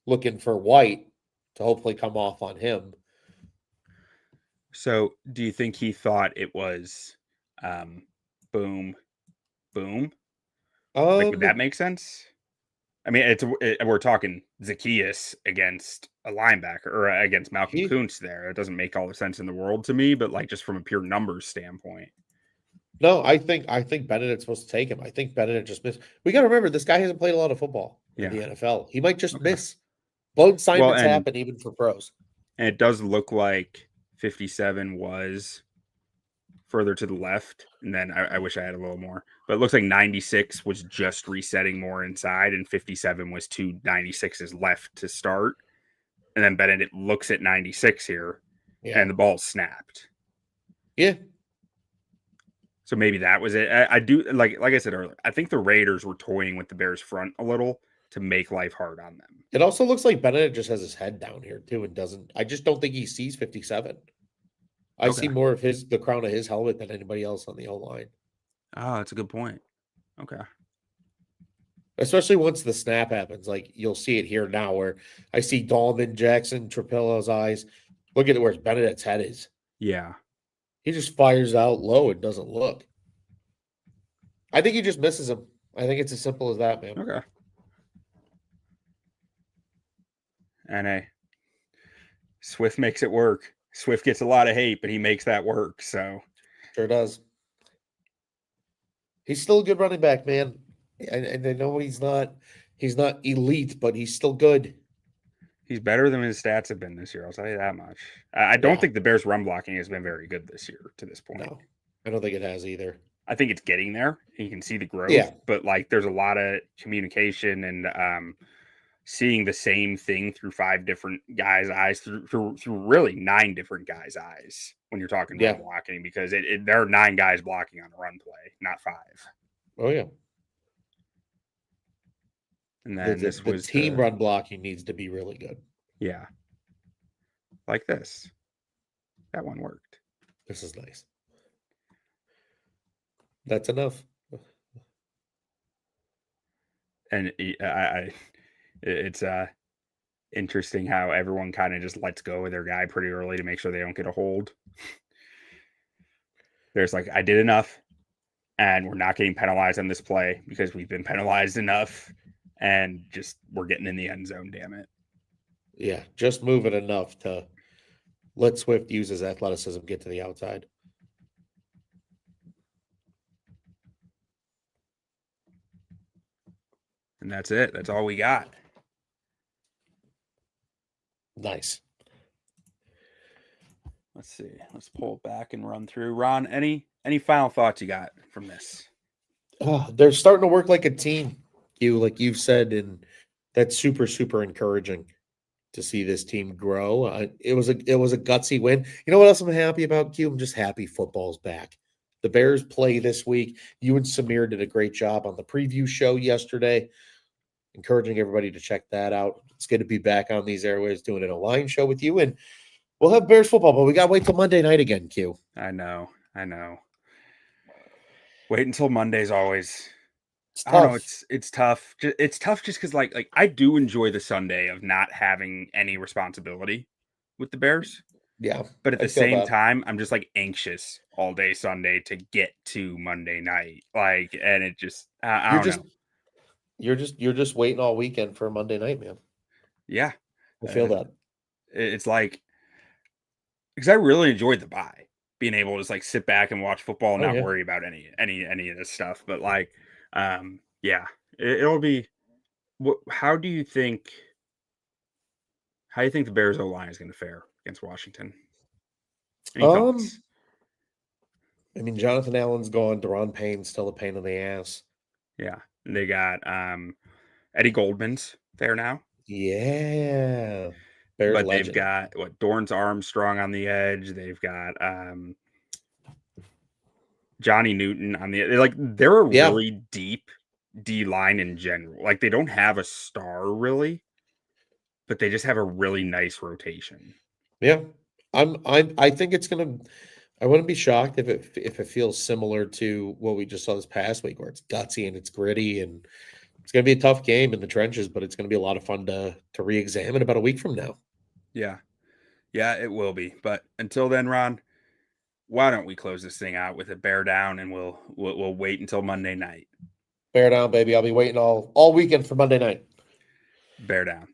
looking for White to hopefully come off on him. so do you think he thought it was boom, boom? Like, would that make sense? I mean, we're talking Zacchaeus against a linebacker or against Malcolm He- Kuntz there. It doesn't make all the sense in the world to me, but like just from a pure numbers standpoint. No, I think Benedict's supposed to take him. I think Benedict just missed. We got to remember this guy hasn't played a lot of football in the Yeah. NFL. He might just Okay. miss. Blown assignments and- happen even for pros. And it does look like 57 was further to the left. And then I wish I had a little more, but it looks like 96 was just resetting more inside, and 57 was two 96s left to start. And then Benedict looks at 96 here, Yeah. and the ball snapped. Yeah. So maybe that was it. I do like I said earlier, I think the Raiders were toying with the Bears front a little to make life hard on them. It also looks like Benedict just has his head down here too and doesn't. I just don't think he sees 57. I see Okay. more of the crown of his helmet than anybody else on the O line. Oh, that's a good point. Okay. Especially once the snap happens. Like you'll see it here now where I see Dalman, Jackson, Trapilo's eyes. Look at where Benedict's head is. Yeah. He just fires out low and doesn't look. I think he just misses him. I think it's as simple as that, man. Okay. And Swift makes it work. Swift gets a lot of hate, but he makes that work. So Sure does. He's still a good running back, man. And I know he's not elite, but he's still good. he's better than his stats have been this year. I'll tell you that much. I don't Yeah. think the Bears' run blocking has been very good this year to this point. No, I don't think it has either. I think it's getting there. You can see the growth, Yeah. but like there's a lot of communication and seeing the same thing through 5 different guys' eyes, through really 9 different guys' eyes when you're talking Yeah. run blocking, because there are 9 guys blocking on a run play, not 5. Oh yeah. And then The team run blocking needs to be really good. Yeah. Like this. That one worked. This is nice. That's enough. And it's interesting how everyone kind of just lets go of their guy pretty early to make sure they don't get a hold. There's like, I did enough, and we're not getting penalized on this play because we've been penalized enough, and just we're getting in the end zone, damn it. Yeah, just move it enough to let Swift use his athleticism, get to the outside. And that's it. That's all we got. Nice. Let's see. Let's pull it back and run through. Ron, any final thoughts you got from this? They're starting to work like a team, like you've said, and that's super, super encouraging to see this team grow. It was a gutsy win. You know what else I'm happy about, Q? I'm just happy football's back. The Bears play this week. You and Samir did a great job on the preview show yesterday, encouraging everybody to check that out. It's good to be back on these airwaves doing an Align show with you, and we'll have Bears football, but we got to wait till Monday night again, Q. I know. Wait until Monday's always. I don't know. It's tough. It's tough just because like I do enjoy the Sunday of not having any responsibility with the Bears. Yeah, but at the same time, I'm just like anxious all day Sunday to get to Monday night. Like, and it just I don't know. You're just waiting all weekend for a Monday night, man. Yeah, I feel that. It's like because I really enjoyed the bye, being able to just like sit back and watch football and not worry about any of this stuff. But like, yeah, it'll be. How do you think the Bears O-line is going to fare against Washington? Any thoughts? I mean, Jonathan Allen's gone. Deron Payne's still a pain in the ass. Yeah, and they got Eddie Goldman's there now. Yeah, Bears but legend. They've got Dorrance Armstrong on the edge. They've got Johnny Newton on the like. They're a Yeah. really deep D line in general. Like they don't have a star really, but they just have a really nice rotation. Yeah. I think it's gonna I wouldn't be shocked if it feels similar to what we just saw this past week, where it's gutsy and it's gritty and it's gonna be a tough game in the trenches, but it's gonna be a lot of fun to re-examine about a week from now. Yeah, yeah, it will be. But until then, Ron, why don't we close this thing out with a bear down, and we'll wait until Monday night. Bear down, baby. I'll be waiting all weekend for Monday night. Bear down.